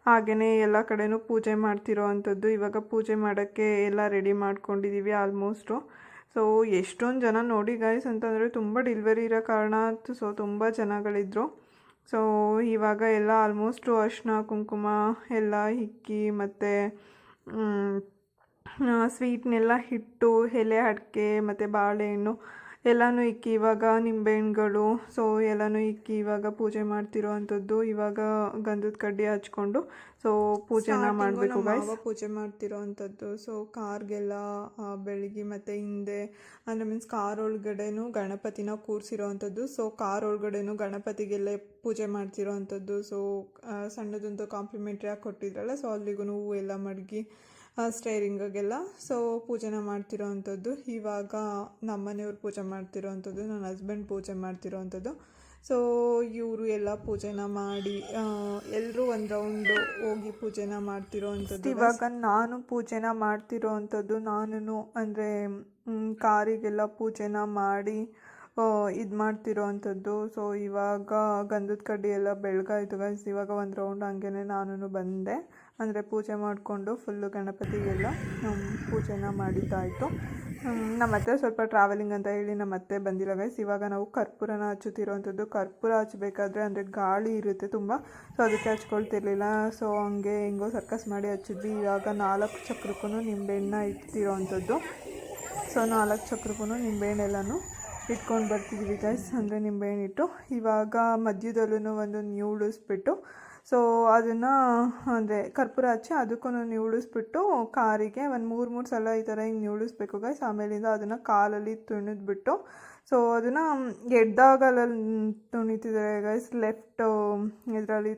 ಹಾಗೆಯೇ ಎಲ್ಲ ಕಡೆನೂ ಪೂಜೆ ಮಾಡ್ತಿರೋ ಅಂಥದ್ದು. ಇವಾಗ ಪೂಜೆ ಮಾಡೋಕ್ಕೆ ಎಲ್ಲ ರೆಡಿ ಮಾಡ್ಕೊಂಡಿದ್ದೀವಿ ಆಲ್ಮೋಸ್ಟು. ಸೊ ಎಷ್ಟೊಂದು ಜನ ನೋಡಿ ಗೈಸ್ ಅಂತಂದರೆ ತುಂಬ ಡೆಲಿವರಿ ಇರೋ ಕಾರಣ ಸೊ ತುಂಬ ಜನಗಳಿದ್ರು. ಸೊ ಇವಾಗ ಎಲ್ಲ ಆಲ್ಮೋಸ್ಟು ಅರಿಶಿನ ಕುಂಕುಮ ಎಲ್ಲ ಇಕ್ಕಿ ಮತ್ತು ಸ್ವೀಟ್ನೆಲ್ಲ ಇಟ್ಟು ಎಲೆ ಅಡಿಕೆ ಮತ್ತು ಬಾಳೆಹಣ್ಣು ಎಲ್ಲನೂ ಇಕ್ಕಿ ಇವಾಗ ನಿಂಬೆಹಣ್ಣುಗಳು ಸೊ ಎಲ್ಲನೂ ಇಕ್ಕಿ ಇವಾಗ ಪೂಜೆ ಮಾಡ್ತಿರೋ ಅಂಥದ್ದು. ಇವಾಗ ಗಂಧದ ಕಡ್ಡಿ ಹಚ್ಕೊಂಡು ಸೊ ಪೂಜೆನ ಮಾಡಬೇಕು ಗೈಸ್. ಪೂಜೆ ಮಾಡ್ತಿರೋ ಅಂಥದ್ದು. ಸೊ ಕಾರ್ಗೆಲ್ಲ ಬೆಳಗ್ಗೆ ಮತ್ತು ಹಿಂದೆ ಅಂದರೆ ಮೀನ್ಸ್ ಕಾರ್ ಒಳಗಡೆನೂ ಗಣಪತಿನ ಕೂರಿಸಿರೋ ಅಂಥದ್ದು. ಸೊ ಕಾರ್ ಒಳಗಡೆನೂ ಗಣಪತಿಗೆಲ್ಲ ಪೂಜೆ ಮಾಡ್ತಿರೋ ಅಂಥದ್ದು. ಸೊ ಸಣ್ಣದೊಂದು ಕಾಂಪ್ಲಿಮೆಂಟ್ರಿ ಆಗಿ ಕೊಟ್ಟಿದ್ರಲ್ಲ, ಸೊ ಅಲ್ಲಿಗೂ ಹೂವು ಎಲ್ಲ ಮಡಗಿ ಸ್ಟೈರಿಂಗಾಗೆಲ್ಲ ಸೊ ಪೂಜೆನ ಮಾಡ್ತಿರೋ ಅಂಥದ್ದು. ಇವಾಗ ನಮ್ಮ ಮನೆಯವ್ರು ಪೂಜೆ ಮಾಡ್ತಿರೋ ಅಂಥದ್ದು, ನನ್ನ ಹಸ್ಬೆಂಡ್ ಪೂಜೆ ಮಾಡ್ತಿರೋ ಅಂಥದ್ದು. ಸೊ ಇವರು ಎಲ್ಲ ಪೂಜೆನ ಮಾಡಿ ಎಲ್ಲರೂ ಒಂದು ರೌಂಡು ಹೋಗಿ ಪೂಜೆನ ಮಾಡ್ತಿರೋ ಅಂಥದ್ದು. ಇವಾಗ ನಾನು ಪೂಜೆನ ಮಾಡ್ತಿರೋ ಅಂಥದ್ದು. ನಾನು ಅಂದರೆ ಕಾರಿಗೆಲ್ಲ ಪೂಜೆನ ಮಾಡಿ ಇದು ಮಾಡ್ತಿರೋ ಅಂಥದ್ದು. ಸೊ ಇವಾಗ ಗಂಧದ ಕಡ್ಡಿ ಎಲ್ಲ ಬೆಳಗಾಯಿತು ಗೈಸ್. ಇವಾಗ ಒಂದು ರೌಂಡ್ ಹಂಗೆ ನಾನು ಬಂದೆ, ಅಂದರೆ ಪೂಜೆ ಮಾಡಿಕೊಂಡು ಫುಲ್ಲು ಗಣಪತಿಗೆಲ್ಲ ಪೂಜೆನ ಮಾಡಿದ್ದಾಯಿತು. ನಮ್ಮ ಅತ್ತೆ ಸ್ವಲ್ಪ ಟ್ರಾವೆಲಿಂಗ್ ಅಂತ ಹೇಳಿ ನಮ್ಮ ಅತ್ತೆ ಬಂದಿಲ್ಲ ಗೈಸ್. ಇವಾಗ ನಾವು ಕರ್ಪೂರನ ಹಚ್ಚುತ್ತಿರೋ ಅಂಥದ್ದು. ಕರ್ಪೂರ ಹಚ್ಚಬೇಕಾದ್ರೆ ಅಂದರೆ ಗಾಳಿ ಇರುತ್ತೆ ತುಂಬ, ಸೊ ಅದಕ್ಕೆ ಹಚ್ಕೊಳ್ತಿರ್ಲಿಲ್ಲ. ಸೊ ಹಂಗೆ ಹೆಂಗೋ ಸರ್ಕಸ್ ಮಾಡಿ ಹಚ್ಚಿದ್ವಿ. ಇವಾಗ 4 ಚಕ್ರಕ್ಕೂ ನಿಂಬೆಹಣ್ಣನ್ನ ಇಡ್ತಿರೋ ಅಂಥದ್ದು. ಸೊ 4 ಚಕ್ರಕ್ಕೂ ನಿಂಬೆಹಣ್ಣೆಲ್ಲನೂ ಇಟ್ಕೊಂಡು ಬರ್ತಿದ್ವಿ ಗೈಸ್, ಅಂದರೆ ನಿಂಬೆಹಣ್ಣು ಇಟ್ಟು. ಇವಾಗ ಮಧ್ಯದಲ್ಲೂ ಒಂದು ಉಳಿಸ್ಬಿಟ್ಟು ಸೊ ಅದನ್ನು ಅಂದರೆ ಕರ್ಪೂರ ಹಚ್ಚಿ ಅದಕ್ಕೂ ಉಳಿಸ್ಬಿಟ್ಟು ಕಾರಿಗೆ ಒಂದು 3 ಸಲ ಈ ಥರ ಹಿಂಗೆ ಉಳಿಸ್ಬೇಕು ಗೈಸ್. ಆಮೇಲಿಂದ ಅದನ್ನು ಕಾಲಲ್ಲಿ ತುಣಿದ್ಬಿಟ್ಟು ಸೊ ಅದನ್ನು ಎಡ್ದಾಗಲಲ್ಲಿ ತುಣಿತಿದ್ದಾರೆ ಗೈಸ್. ಲೆಫ್ಟ್ ಇದರಲ್ಲಿ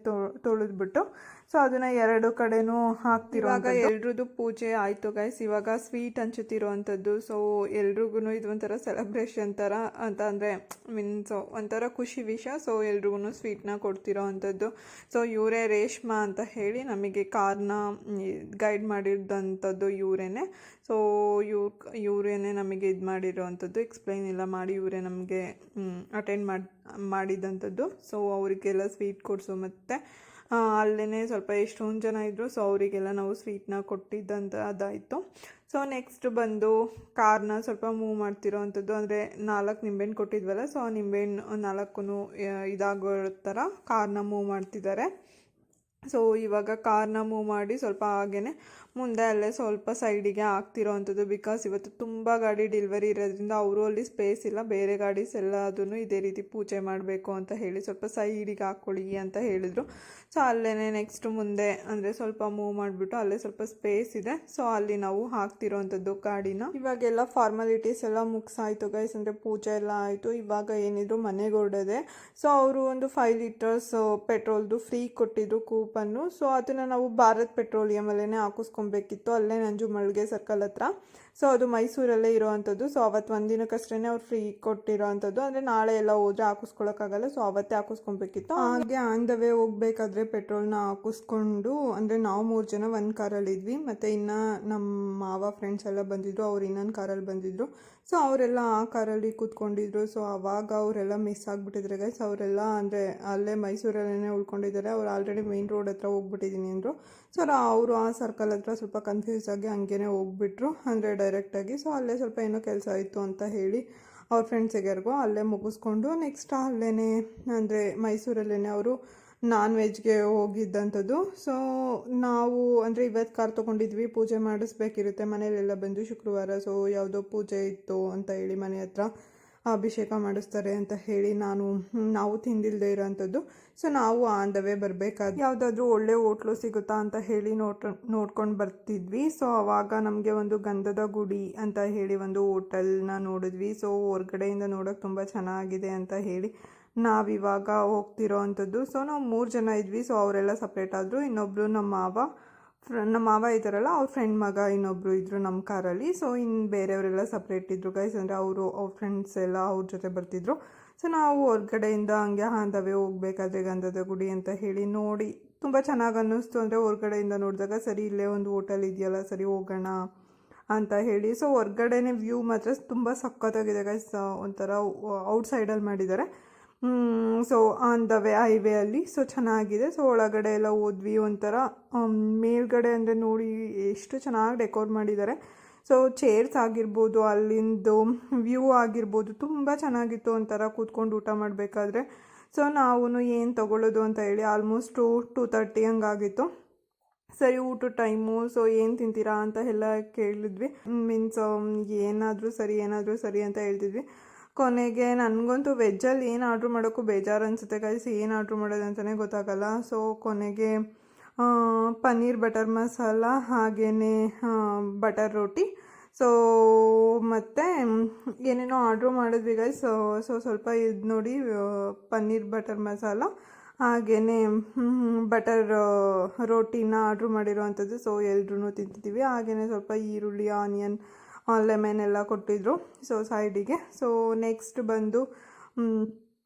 ತೊಳೆದ್ಬಿಟ್ಟು ಸೊ ಅದನ್ನು 2 ಕಡೆನೂ ಹಾಕ್ತಿರುವಾಗ ಎಲ್ರದ್ದು ಪೂಜೆ ಆಯಿತು ಗೈಸ್. ಇವಾಗ ಸ್ವೀಟ್ ಹಂಚುತ್ತಿರೋ ಅಂಥದ್ದು. ಸೊ ಎಲ್ರಿಗೂ ಇದು ಒಂಥರ ಸೆಲೆಬ್ರೇಷನ್ ಥರ ಅಂತ, ಅಂದರೆ ಮೀನ್ಸ್ ಒಂಥರ ಖುಷಿ ವಿಷಯ. ಸೊ ಎಲ್ರಿಗೂ ಸ್ವೀಟ್ನ ಕೊಡ್ತಿರೋ ಅಂಥದ್ದು. ಸೊ ಇವರೇ ರೇಷ್ಮಾ ಅಂತ ಹೇಳಿ ನಮಗೆ ಕಾರ್ನ ಗೈಡ್ ಮಾಡಿರೋಂಥದ್ದು ಇವರೇನೆ. ಸೊ ಇವರೇನೆ ನಮಗೆ ಇದು ಮಾಡಿರೋ ಅಂಥದ್ದು, ಎಕ್ಸ್ಪ್ಲೈನ್ ಎಲ್ಲ ಮಾಡಿ ಇವರೇ ನಮಗೆ ಅಟೆಂಡ್ ಮಾಡಿದಂಥದ್ದು. ಸೊ ಅವರಿಗೆಲ್ಲ ಸ್ವೀಟ್ ಕೊಡಿಸು ಮತ್ತು ಅಲ್ಲೇ ಸ್ವಲ್ಪ ಎಷ್ಟೊಂದು ಜನ ಇದ್ದರು. ಸೊ ಅವರಿಗೆಲ್ಲ ನಾವು ಸ್ವೀಟ್ನ ಕೊಟ್ಟಿದ್ದಂಥ ಅದಾಯಿತು. ಸೊ ನೆಕ್ಸ್ಟ್ ಬಂದು ಕಾರ್ನ ಸ್ವಲ್ಪ ಮೂವ್ ಮಾಡ್ತಿರೋ ಅಂಥದ್ದು, ಅಂದರೆ 4 ನಿಂಬೆಹಣ್ಣು ಕೊಟ್ಟಿದ್ವಲ್ಲ, ಸೊ ಆ ನಿಂಬೆಹಣ್ಣು 4 ಇದಾಗೋ ಥರ ಕಾರ್ನ ಮೂವ್ ಮಾಡ್ತಿದ್ದಾರೆ. ಸೊ ಇವಾಗ ಕಾರ್ನ ಮೂವ್ ಮಾಡಿ ಸ್ವಲ್ಪ ಹಾಗೇ ಮುಂದೆ ಅಲ್ಲೇ ಸ್ವಲ್ಪ ಸೈಡಿಗೆ ಹಾಕ್ತಿರೋ ಅಂಥದ್ದು. ಬಿಕಾಸ್ ಇವತ್ತು ತುಂಬ ಗಾಡಿ ಡೆಲಿವರಿ ಇರೋದ್ರಿಂದ ಅವರು ಅಲ್ಲಿ ಸ್ಪೇಸ್ ಇಲ್ಲ, ಬೇರೆ ಗಾಡೀಸ್ ಎಲ್ಲ ಅದನ್ನು ಇದೇ ರೀತಿ ಪೂಜೆ ಮಾಡಬೇಕು ಅಂತ ಹೇಳಿ ಸ್ವಲ್ಪ ಸೈಡಿಗೆ ಹಾಕ್ಕೊಳ್ಳಿ ಅಂತ ಹೇಳಿದರು. ಸೊ ಅಲ್ಲೇ ನೆಕ್ಸ್ಟ್ ಮುಂದೆ ಅಂದರೆ ಸ್ವಲ್ಪ ಮೂವ್ ಮಾಡಿಬಿಟ್ಟು ಅಲ್ಲೇ ಸ್ವಲ್ಪ ಸ್ಪೇಸ್ ಇದೆ, ಸೊ ಅಲ್ಲಿ ನಾವು ಹಾಕ್ತಿರೋ ಅಂಥದ್ದು ಗಾಡಿನ. ಇವಾಗೆಲ್ಲ ಫಾರ್ಮಾಲಿಟೀಸ್ ಎಲ್ಲ ಮುಗಿಸಾಯಿತು ಗೈಸ್, ಅಂದರೆ ಪೂಜೆ ಎಲ್ಲ ಆಯಿತು. ಇವಾಗ ಏನಿದ್ರು ಮನೆಗೆ ಹೊರಡೋದೆ. ಸೊ ಅವರು ಒಂದು 5 ಲೀಟರ್ಸ್ ಪೆಟ್ರೋಲ್ದು ಫ್ರೀ ಕೊಟ್ಟಿದ್ರು ಕೂಪನ್ನು. ಸೊ ಅದನ್ನು ನಾವು ಭಾರತ್ ಪೆಟ್ರೋಲಿಯಮಲ್ಲೇ ಹಾಕಿಸ್ಕೊಬೇಕಿತ್ತು, ಅಲ್ಲೇ ನಂಜು ಮಳ್ಗೆ ಸರ್ಕಲ್ ಹತ್ರ. ಸೊ ಅದು ಮೈಸೂರಲ್ಲೇ ಇರೋವಂಥದ್ದು. ಸೊ ಅವತ್ತು ಒಂದಿನಕ್ಕಷ್ಟೇ ಅವ್ರು ಫ್ರೀ ಕೊಟ್ಟಿರೋ ಅಂಥದ್ದು. ಅಂದರೆ ನಾಳೆ ಎಲ್ಲ ಹೋದ್ರೆ ಹಾಕಿಸ್ಕೊಳಕ್ಕಾಗಲ್ಲ, ಸೊ ಅವತ್ತೇ ಹಾಕಿಸ್ಕೊಬೇಕಿತ್ತು. ಹಾಗೆ ಆನ್ ದ ವೇ ಹೋಗ್ಬೇಕಾದ್ರೆ ಪೆಟ್ರೋಲ್ನ ಹಾಕಿಸ್ಕೊಂಡು, ಅಂದರೆ ನಾವು 3 ಜನ ಒಂದು ಕಾರಲ್ಲಿ ಇದ್ವಿ, ಮತ್ತು ಇನ್ನು ನಮ್ಮ ಮಾವ ಫ್ರೆಂಡ್ಸ್ ಎಲ್ಲ ಬಂದಿದ್ರು, ಅವ್ರು ಇನ್ನೊಂದು ಕಾರಲ್ಲಿ ಬಂದಿದ್ರು. ಸೊ ಅವರೆಲ್ಲ ಆ ಕಾರಲ್ಲಿ ಕೂತ್ಕೊಂಡಿದ್ರು. ಸೊ ಆವಾಗ ಅವರೆಲ್ಲ ಮಿಸ್ ಆಗಿಬಿಟ್ಟಿದ್ರೆ ಗೈಸ್. ಅವರೆಲ್ಲ ಅಂದರೆ ಅಲ್ಲೇ ಮೈಸೂರಲ್ಲೇ ಉಳ್ಕೊಂಡಿದ್ದಾರೆ. ಅವ್ರು ಆಲ್ರೆಡಿ ಮೇನ್ ರೋಡ್ ಹತ್ರ ಹೋಗ್ಬಿಟ್ಟಿದ್ದೀನಿ ಅಂದರು. ಸೊ ಅವರು ಆ ಸರ್ಕಲ್ ಹತ್ರ ಸ್ವಲ್ಪ ಕನ್ಫ್ಯೂಸ್ ಆಗಿ ಹಂಗೇ ಹೋಗ್ಬಿಟ್ರು, ಅಂದರೆ ಡೈರೆಕ್ಟಾಗಿ. ಸೊ ಅಲ್ಲೇ ಸ್ವಲ್ಪ ಏನೋ ಕೆಲಸ ಇತ್ತು ಅಂತ ಹೇಳಿ ಅವ್ರ ಫ್ರೆಂಡ್ಸಿಗೆರ್ಗೋ ಅಲ್ಲೇ ಮುಗಿಸ್ಕೊಂಡು ನೆಕ್ಸ್ಟ್ ಅಲ್ಲೇ ಅಂದರೆ ಮೈಸೂರಲ್ಲೇ ಅವರು ನಾನ್ ವೆಜ್ಗೆ ಹೋಗಿದ್ದಂಥದ್ದು. ಸೊ ನಾವು ಅಂದರೆ ಇವತ್ತು ಕಾರ್ ತೊಗೊಂಡಿದ್ವಿ, ಪೂಜೆ ಮಾಡಿಸ್ಬೇಕಿರುತ್ತೆ ಮನೇಲೆಲ್ಲ ಬಂದು ಶುಕ್ರವಾರ. ಸೊ ಯಾವುದೋ ಪೂಜೆ ಇತ್ತು ಅಂತ ಹೇಳಿ ಮನೆ ಹತ್ರ ಅಭಿಷೇಕ ಮಾಡಿಸ್ತಾರೆ ಅಂತ ಹೇಳಿ ನಾವು ತಿಂದಿಲ್ಲದೆ ಇರೋವಂಥದ್ದು. ಸೊ ನಾವು ಆನ್ ದ ವೇ ಬರಬೇಕಾದ್ರೆ ಯಾವುದಾದ್ರೂ ಒಳ್ಳೆ ಹೋಟ್ಲು ಸಿಗುತ್ತಾ ಅಂತ ಹೇಳಿ ನೋಡ್ಕೊಂಡು ಬರ್ತಿದ್ವಿ. ಸೊ ಆವಾಗ ನಮಗೆ ಒಂದು ಗಂಧದ ಗುಡಿ ಅಂತ ಹೇಳಿ ಒಂದು ಹೋಟೆಲ್ನ ನೋಡಿದ್ವಿ. ಸೊ ಹೊರ್ಗಡೆಯಿಂದ ನೋಡೋಕೆ ತುಂಬ ಚೆನ್ನಾಗಿದೆ ಅಂತ ಹೇಳಿ ನಾವಿವಾಗ ಹೋಗ್ತಿರೋ ಅಂಥದ್ದು. ಸೊ ನಾವು 3 ಜನ ಇದ್ವಿ. ಸೊ ಅವರೆಲ್ಲ ಸಪ್ರೇಟ್ ಆದರು. ಇನ್ನೊಬ್ಬರು ನಮ್ಮ ಮಾವ ಇದ್ದಾರಲ್ಲ, ಅವ್ರ ಫ್ರೆಂಡ್ ಮಗ ಇನ್ನೊಬ್ಬರು ಇದ್ದರು ನಮ್ಮ ಕಾರಲ್ಲಿ. ಸೊ ಇನ್ನು ಬೇರೆಯವರೆಲ್ಲ ಸಪ್ರೇಟ್ ಇದ್ದರು ಗೈಸ್. ಅಂದರೆ ಅವ್ರ ಫ್ರೆಂಡ್ಸ್ ಎಲ್ಲ ಅವ್ರ ಜೊತೆ ಬರ್ತಿದ್ರು. ಸೊ ನಾವು ಹೊರ್ಗಡೆಯಿಂದ ಹಂಗೆ ಹಾಂದವೇ ಹೋಗ್ಬೇಕಾದ್ರೆ ಗಂಧದ ಗುಡಿ ಅಂತ ಹೇಳಿ ನೋಡಿ ತುಂಬ ಚೆನ್ನಾಗಿ ಅನ್ನಿಸ್ತು. ಅಂದರೆ ಹೊರ್ಗಡೆಯಿಂದ ನೋಡಿದಾಗ ಸರಿ ಇಲ್ಲೇ ಒಂದು ಹೋಟೆಲ್ ಇದೆಯಲ್ಲ, ಸರಿ ಹೋಗೋಣ ಅಂತ ಹೇಳಿ. ಸೊ ಹೊರ್ಗಡೆನೇ ವ್ಯೂ ಮಾತ್ರ ತುಂಬ ಸಖತ್ತಾಗಿದೆ ಗೈಸ್. ಒಂಥರ ಔಟ್ಸೈಡಲ್ಲಿ ಮಾಡಿದ್ದಾರೆ. So on the way highway ಅಲ್ಲಿ. ಸೊ ಚೆನ್ನಾಗಿದೆ. ಸೊ ಒಳಗಡೆ ಎಲ್ಲ ಹೋದ್ವಿ. ಒಂಥರ ಮೇಲ್ಗಡೆ ಅಂದರೆ ನೋಡಿ ಎಷ್ಟು ಚೆನ್ನಾಗಿ ಡೆಕೋರ್ ಮಾಡಿದ್ದಾರೆ. ಸೊ ಚೇರ್ಸ್ ಆಗಿರ್ಬೋದು, ಅಲ್ಲಿಂದು ವ್ಯೂ ಆಗಿರ್ಬೋದು ತುಂಬ ಚೆನ್ನಾಗಿತ್ತು. ಒಂಥರ ಕೂತ್ಕೊಂಡು ಊಟ ಮಾಡಬೇಕಾದ್ರೆ. ಸೊ ನಾವು ಏನು ತೊಗೊಳ್ಳೋದು ಅಂತ ಹೇಳಿ ಆಲ್ಮೋಸ್ಟ್ 2:30 ಹಂಗಾಗಿತ್ತು. ಸರಿ ಊಟದ ಟೈಮು. ಸೊ ಏನು ತಿಂತೀರಾ ಅಂತ ಎಲ್ಲ ಕೇಳಿದ್ವಿ. ಮೀನ್ಸ್ ಏನಾದರೂ ಸರಿ ಅಂತ ಹೇಳ್ತಿದ್ವಿ. ಕೊನೆಗೆ ನನಗಂತೂ ವೆಜ್ಜಲ್ಲಿ ಏನು ಆರ್ಡ್ರ್ ಮಾಡೋಕ್ಕೂ ಬೇಜಾರು ಅನಿಸುತ್ತೆ ಗೈಸ್. ಏನು ಆರ್ಡ್ರ್ ಮಾಡೋದು ಅಂತಲೇ ಗೊತ್ತಾಗಲ್ಲ. ಸೊ ಕೊನೆಗೆ ಪನ್ನೀರ್ ಬಟರ್ ಮಸಾಲ, ಹಾಗೆಯೇ ಬಟರ್ ರೋಟಿ, ಸೊ ಮತ್ತು ಏನೇನೋ ಆರ್ಡ್ರ್ ಮಾಡಿದ್ವಿ ಗೈಸ್. ಸೊ ಸ್ವಲ್ಪ ಇದು ನೋಡಿ, ಪನ್ನೀರ್ ಬಟರ್ ಮಸಾಲ ಹಾಗೆಯೇ ಬಟರ್ ರೋಟಿನ ಆರ್ಡ್ರ್ ಮಾಡಿರೋವಂಥದ್ದು. ಸೊ ಎಲ್ರೂ ತಿಂತಿದ್ದೀವಿ. ಹಾಗೆಯೇ ಸ್ವಲ್ಪ ಈರುಳ್ಳಿ, ಆನಿಯನ್, ಲೆಮನ್ ಎಲ್ಲ ಕೊಟ್ಟಿದ್ರು ಸೊ ಸೈಡಿಗೆ. ಸೊ ನೆಕ್ಸ್ಟ್ ಬಂದು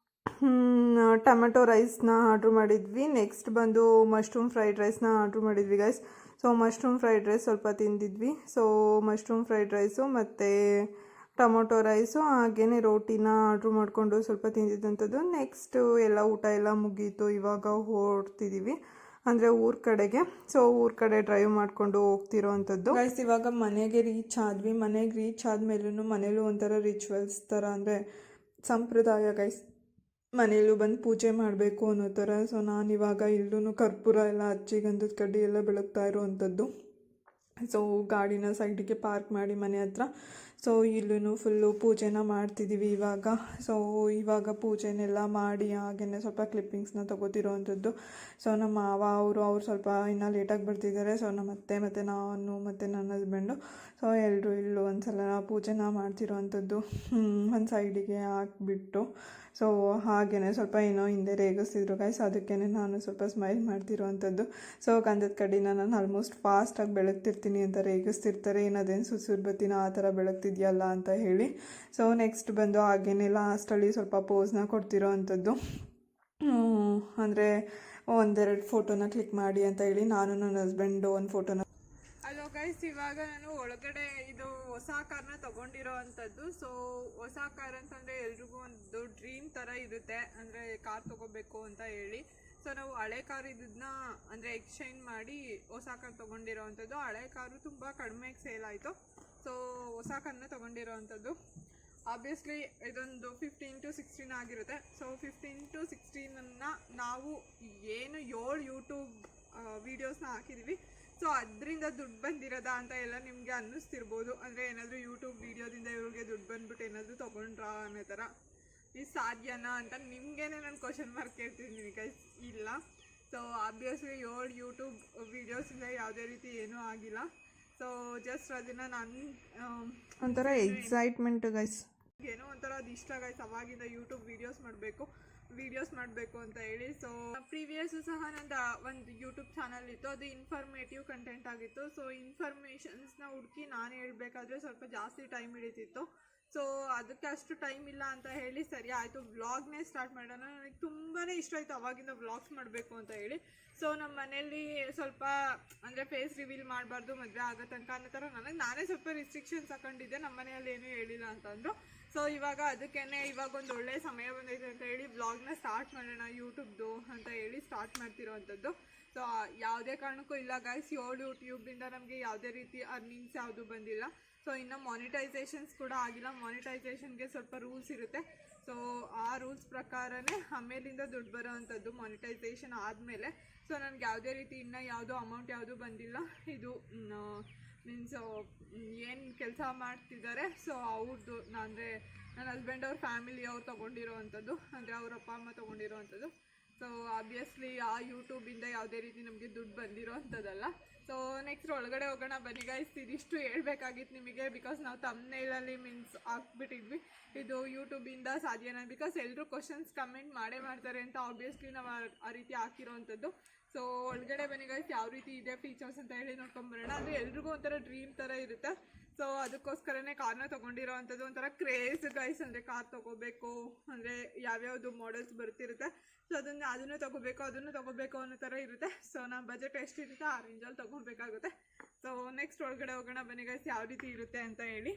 ಟೊಮೆಟೊ ರೈಸ್ನ ಆರ್ಡ್ರ್ ಮಾಡಿದ್ವಿ. ನೆಕ್ಸ್ಟ್ ಬಂದು ಮಶ್ರೂಮ್ ಫ್ರೈಡ್ ರೈಸ್ನ ಆರ್ಡ್ರ್ ಮಾಡಿದ್ವಿ guys. So mushroom fried rice ಸ್ವಲ್ಪ ತಿಂದಿದ್ವಿ. ಸೊ ಮಶ್ರೂಮ್ ಫ್ರೈಡ್ ರೈಸು ಮತ್ತು ಟೊಮೊಟೊ ರೈಸು ಹಾಗೆಯೇ ರೋಟಿನ ಆರ್ಡ್ರ್ ಮಾಡಿಕೊಂಡು ಸ್ವಲ್ಪ ತಿಂದಿದ್ದಂಥದ್ದು. ನೆಕ್ಸ್ಟು ಎಲ್ಲ ಊಟ ಎಲ್ಲ ಮುಗೀತು. ಇವಾಗ ಹೊರಡ್ತಿದ್ದೀವಿ ಅಂದರೆ ಊರ ಕಡೆಗೆ. ಸೊ ಊರ ಕಡೆ ಡ್ರೈವ್ ಮಾಡಿಕೊಂಡು ಹೋಗ್ತಿರೋ ಅಂಥದ್ದು ಗೈಸ್. ಇವಾಗ ಮನೆಗೆ ರೀಚ್ ಆದ್ವಿ. ಮನೆಗೆ ರೀಚ್ ಆದಮೇಲೂ ಮನೇಲೂ ಒಂಥರ ರಿಚುವಲ್ಸ್ ಥರ, ಅಂದರೆ ಸಂಪ್ರದಾಯ ಗೈಸ್, ಮನೇಲೂ ಬಂದು ಪೂಜೆ ಮಾಡಬೇಕು ಅನ್ನೋ ಥರ. ಸೊ ನಾನಿವಾಗ ಇಲ್ಲೂ ಕರ್ಪೂರ ಎಲ್ಲ ಹಚ್ಚಿ ಗಂಧದ ಕಡ್ಡಿ ಎಲ್ಲ ಬೆಳಗ್ತಾ ಇರೋವಂಥದ್ದು. ಸೊ ಗಾಡಿನ ಸೈಡಿಗೆ ಪಾರ್ಕ್ ಮಾಡಿ ಮನೆ ಹತ್ರ. ಸೊ ಇಲ್ಲೂ ಫುಲ್ಲು ಪೂಜೆನ ಮಾಡ್ತಿದ್ದೀವಿ ಇವಾಗ. ಸೊ ಇವಾಗ ಪೂಜೆನೆಲ್ಲ ಮಾಡಿ ಹಾಗೆಯೇ ಸ್ವಲ್ಪ ಕ್ಲಿಪ್ಪಿಂಗ್ಸ್ನ ತೊಗೋತಿರೋ ಅಂಥದ್ದು. ಸೊ ನಮ್ಮ ಮಾವ ಅವರು ಸ್ವಲ್ಪ ಇನ್ನೂ ಲೇಟಾಗಿ ಬರ್ತಿದ್ದಾರೆ. ಸೊ ನಮ್ಮ ಅತ್ತೆ ಮತ್ತು ನಾನು ಮತ್ತು ನನ್ನ ಹಸ್ಬೆಂಡು ಸೊ ಎಲ್ಲರೂ ಇಲ್ಲೂ ಒಂದು ಸಲ ಪೂಜೆನ ಮಾಡ್ತಿರೋ ಅಂಥದ್ದು. ಒಂದು ಸೈಡಿಗೆ ಹಾಕ್ಬಿಟ್ಟು ಸೊ ಹಾಗೆಯೇ ಸ್ವಲ್ಪ ಏನೋ ಹಿಂದೆ ರೇಗಿಸ್ತಿದ್ರು ಗೈಸ್. ಅದಕ್ಕೇ ನಾನು ಸ್ವಲ್ಪ ಸ್ಮೈಲ್ ಮಾಡ್ತಿರೋ ಅಂಥದ್ದು. ಸೊ ಗಂಧದ ಕಡ್ಡಿನ ನಾನು ಆಲ್ಮೋಸ್ಟ್ ಫಾಸ್ಟಾಗಿ ಬೆಳಗ್ತಿರ್ತೀನಿ ಅಂತ ರೇಗಿಸ್ತಿರ್ತಾರೆ, ಏನದೇನು ಸುಸುರು ಬತ್ತಿನ ಆ ಥರ ಬೆಳಗ್ತಿದ್ಯಲ್ಲ ಅಂತ ಹೇಳಿ. ಸೊ ನೆಕ್ಸ್ಟ್ ಬಂದು ಹಾಗೇನೆ ಲಾಸ್ಟಲ್ಲಿ ಸ್ವಲ್ಪ ಪೋಸ್ನ ಕೊಡ್ತಿರೋ ಅಂಥದ್ದು. ಅಂದರೆ 1-2 ಫೋಟೋನ ಕ್ಲಿಕ್ ಮಾಡಿ ಅಂತ ಹೇಳಿ ನಾನು ನನ್ನ ಹಸ್ಬೆಂಡು ಒಂದು ಫೋಟೋನ. ಹಲೋ ಗೈಸ್, ಇವಾಗ ನಾನು ಒಳಗಡೆ ಇದು ಹೊಸ ಕಾರ್ನ ತೊಗೊಂಡಿರೋ ಅಂಥದ್ದು. ಸೊ ಹೊಸ ಕಾರ್ ಅಂತಂದರೆ ಎಲ್ರಿಗೂ ಒಂದು ಡ್ರೀಮ್ ಥರ ಇರುತ್ತೆ, ಅಂದರೆ ಕಾರ್ ತೊಗೋಬೇಕು ಅಂತ ಹೇಳಿ. ಸೊ ನಾವು ಹಳೆ ಕಾರ್ ಇದನ್ನ ಅಂದರೆ ಎಕ್ಸ್ಚೇಂಜ್ ಮಾಡಿ ಹೊಸ ಕಾರ್ ತೊಗೊಂಡಿರೋ ಅಂಥದ್ದು. ಹಳೆ ಕಾರು ತುಂಬ ಕಡಿಮೆಗೆ ಸೇಲ್ ಆಯಿತು. ಸೊ ಹೊಸ ಕಾರ್ನ ತೊಗೊಂಡಿರೋ ಅಂಥದ್ದು. ಆಬ್ವಿಯಸ್ಲಿ ಇದೊಂದು 15 to 16 ಆಗಿರುತ್ತೆ. ಸೊ 15 to 16 ನಾವು ಏನು 7 ಯೂಟ್ಯೂಬ್ ವೀಡಿಯೋಸ್ನ ಹಾಕಿದ್ದೀವಿ. ಸೊ ಅದರಿಂದ ದುಡ್ಡು ಬಂದಿರೋದಾ ಅಂತ ಎಲ್ಲ ನಿಮಗೆ ಅನ್ನಿಸ್ತಿರ್ಬೋದು. ಅಂದರೆ ಏನಾದರೂ ಯೂಟ್ಯೂಬ್ ವೀಡಿಯೋದಿಂದ ಇವ್ರಿಗೆ ದುಡ್ಡು ಬಂದ್ಬಿಟ್ಟು ಏನಾದರೂ ತೊಗೊಂಡ್ರಾ ಅನ್ನೋ ಥರ. ಇದು ಸಾಧ್ಯನಾ ಅಂತ ನಿಮಗೇನೆ ನಾನು ಕ್ವಶನ್ ಮಾರ್ಕ್ ಕೇಳ್ತಿದ್ದೀನಿ ಗೈಸ್. ಇಲ್ಲ. ಸೊ ಆಬ್ವಿಯಸ್ಲಿ 7 ಯೂಟ್ಯೂಬ್ ವೀಡಿಯೋಸಿಂದ ಯಾವುದೇ ರೀತಿ ಏನೂ ಆಗಿಲ್ಲ. ಸೊ ಜಸ್ಟ್ ಅದನ್ನು ನಾನು ಒಂಥರ ಎಕ್ಸೈಟ್ಮೆಂಟ್ ಗೈಸ್, ಏನೋ ಒಂಥರ ಅದು ಇಷ್ಟ ಗೈಸ್. ಅವಾಗಿಂದ ಯೂಟ್ಯೂಬ್ ವೀಡಿಯೋಸ್ ಮಾಡಬೇಕು ವೀಡಿಯೋಸ್ ಮಾಡಬೇಕು ಅಂತ ಹೇಳಿ. ಸೊ ಪ್ರೀವಿಯಸ್ಸು ಸಹ ನಂದು ಒಂದು ಯೂಟ್ಯೂಬ್ ಚಾನಲ್ ಇತ್ತು, ಅದು ಇನ್ಫಾರ್ಮೇಟಿವ್ ಕಂಟೆಂಟ್ ಆಗಿತ್ತು. ಸೊ ಇನ್ಫಾರ್ಮೇಷನ್ಸ್ನ ಹುಡುಕಿ ನಾನು ಹೇಳಬೇಕಾದ್ರೆ ಸ್ವಲ್ಪ ಜಾಸ್ತಿ ಟೈಮ್ ಹಿಡಿತಿತ್ತು. ಸೊ ಅದಕ್ಕೆ ಅಷ್ಟು ಟೈಮ್ ಇಲ್ಲ ಅಂತ ಹೇಳಿ ಸರಿ ಆಯಿತು ವ್ಲಾಗ್ನೇ ಸ್ಟಾರ್ಟ್ ಮಾಡೋಣ. ನನಗೆ ತುಂಬಾ ಇಷ್ಟ ಆಯಿತು ಅವಾಗಿಂದ ವ್ಲಾಗ್ಸ್ ಮಾಡಬೇಕು ಅಂತ ಹೇಳಿ. ಸೊ ನಮ್ಮ ಮನೆಯಲ್ಲಿ ಸ್ವಲ್ಪ ಅಂದರೆ ಫೇಸ್ ರಿವೀಲ್ ಮಾಡಬಾರ್ದು ಮದುವೆ ಆಗೋ ತನಕ ಅನ್ನೋ ಥರ ನಾನೇ ಸ್ವಲ್ಪ ರಿಸ್ಟ್ರಿಕ್ಷನ್ಸ್ ಹಾಕೊಂಡಿದ್ದೆ. ನಮ್ಮ ಮನೆಯಲ್ಲಿ ಏನೂ ಹೇಳಿಲ್ಲ ಅಂತಂದರು. ಸೊ ಇವಾಗ ಅದಕ್ಕೇ ಇವಾಗ ಒಂದು ಒಳ್ಳೆಯ ಸಮಯ ಬಂದೈತೆ ಅಂತ ಹೇಳಿ ವ್ಲಾಗ್ನ ಸ್ಟಾರ್ಟ್ ಮಾಡೋಣ ಯೂಟ್ಯೂಬ್ದು ಅಂತ ಹೇಳಿ ಸ್ಟಾರ್ಟ್ ಮಾಡ್ತಿರೋವಂಥದ್ದು. ಸೊ ಯಾವುದೇ ಕಾರಣಕ್ಕೂ ಇಲ್ಲ ಗೈಸ್, ಯೂಟ್ಯೂಬಿಂದ ನಮಗೆ ಯಾವುದೇ ರೀತಿ ಅರ್ನಿಂಗ್ಸ್ ಯಾವುದು ಬಂದಿಲ್ಲ. ಸೊ ಇನ್ನು ಮಾನಿಟೈಸೇಷನ್ಸ್ ಕೂಡ ಆಗಿಲ್ಲ. ಮಾನಿಟೈಸೇಷನ್ಗೆ ಸ್ವಲ್ಪ ರೂಲ್ಸ್ ಇರುತ್ತೆ. ಸೊ ಆ ರೂಲ್ಸ್ ಪ್ರಕಾರನೇ ಆಮೇಲಿಂದ ದುಡ್ಡು ಬರೋ ಅಂಥದ್ದು ಮಾನಿಟೈಸೇಷನ್ ಆದಮೇಲೆ. ಸೊ ನನಗೆ ಯಾವುದೇ ರೀತಿ ಇನ್ನೂ ಯಾವುದೋ ಅಮೌಂಟ್ ಯಾವುದೂ ಬಂದಿಲ್ಲ. ಇದು ಮೀನ್ಸ್ ಏನು ಕೆಲಸ ಮಾಡ್ತಿದ್ದಾರೆ ಸೊ ಅವ್ರದ್ದು ಅಂದರೆ ನನ್ನ ಹಸ್ಬೆಂಡ್ ಅವ್ರ ಫ್ಯಾಮಿಲಿ ಅವ್ರು ತೊಗೊಂಡಿರೋ ಅಂಥದ್ದು, ಅಂದರೆ ಅವ್ರ ಅಪ್ಪ ಅಮ್ಮ ತೊಗೊಂಡಿರೋ ಅಂಥದ್ದು. ಸೊ ಆಬ್ವಿಯಸ್ಲಿ ಆ ಯೂಟ್ಯೂಬಿಂದ ಯಾವುದೇ ರೀತಿ ನಮಗೆ ದುಡ್ಡು ಬಂದಿರೋ ಅಂಥದ್ದಲ್ಲ. ಸೊ ನೆಕ್ಸ್ಟ್ ಒಳಗಡೆ ಹೋಗೋಣ ಬನ್ನಿ ಗೈಸ್. ಇದಿಷ್ಟು ಹೇಳ್ಬೇಕಾಗಿತ್ತು ನಿಮಗೆ, ಬಿಕಾಸ್ ನಾವು ತಮ್ನೇಲಲ್ಲಿ ಮೀನ್ಸ್ ಹಾಕ್ಬಿಟ್ಟಿದ್ವಿ ಇದು ಯೂಟ್ಯೂಬಿಂದ ಸಾಧ್ಯನಾ, ಬಿಕಾಸ್ ಎಲ್ಲರೂ ಕ್ವಶನ್ಸ್ ಕಮೆಂಟ್ ಮಾಡೇ ಮಾಡ್ತಾರೆ ಅಂತ ಆಬ್ವಿಯಸ್ಲಿ ನಾವು ಆ ರೀತಿ ಹಾಕಿರೋವಂಥದ್ದು. ಸೊ ಒಳಗಡೆ ಬನ್ನಿ ಗೈಸ್, ಯಾವ ರೀತಿ ಇದೆ ಫೀಚರ್ಸ್ ಅಂತ ಹೇಳಿ ನೋಡ್ಕೊಂಬರೋಣ. ಅದು ಎಲ್ರಿಗೂ ಒಂಥರ ಡ್ರೀಮ್ ಥರ ಇರುತ್ತೆ. ಸೊ ಅದಕ್ಕೋಸ್ಕರನೇ ಕಾರ್ನ ತೊಗೊಂಡಿರೋ ಅಂಥದ್ದು. ಒಂಥರ ಕ್ರೇಜ್ ಗೈಸ್, ಅಂದರೆ ಕಾರ್ ತೊಗೋಬೇಕು ಅಂದರೆ ಯಾವ್ಯಾವುದು ಮಾಡೆಲ್ಸ್ ಬರ್ತಿರುತ್ತೆ. ಸೊ ಅದನ್ನು ತೊಗೋಬೇಕು ಅನ್ನೋ ಥರ ಇರುತ್ತೆ. ಸೊ ನಮ್ಮ ಬಜೆಟ್ ಎಷ್ಟಿರುತ್ತೆ ಆ ರೇಂಜಲ್ಲಿ ತೊಗೊಬೇಕಾಗುತ್ತೆ. ಸೊ ನೆಕ್ಸ್ಟ್ ಒಳಗಡೆ ಹೋಗೋಣ ಬನ್ನಿ ಗೈಸ್, ಯಾವ ರೀತಿ ಇರುತ್ತೆ ಅಂತ ಹೇಳಿ.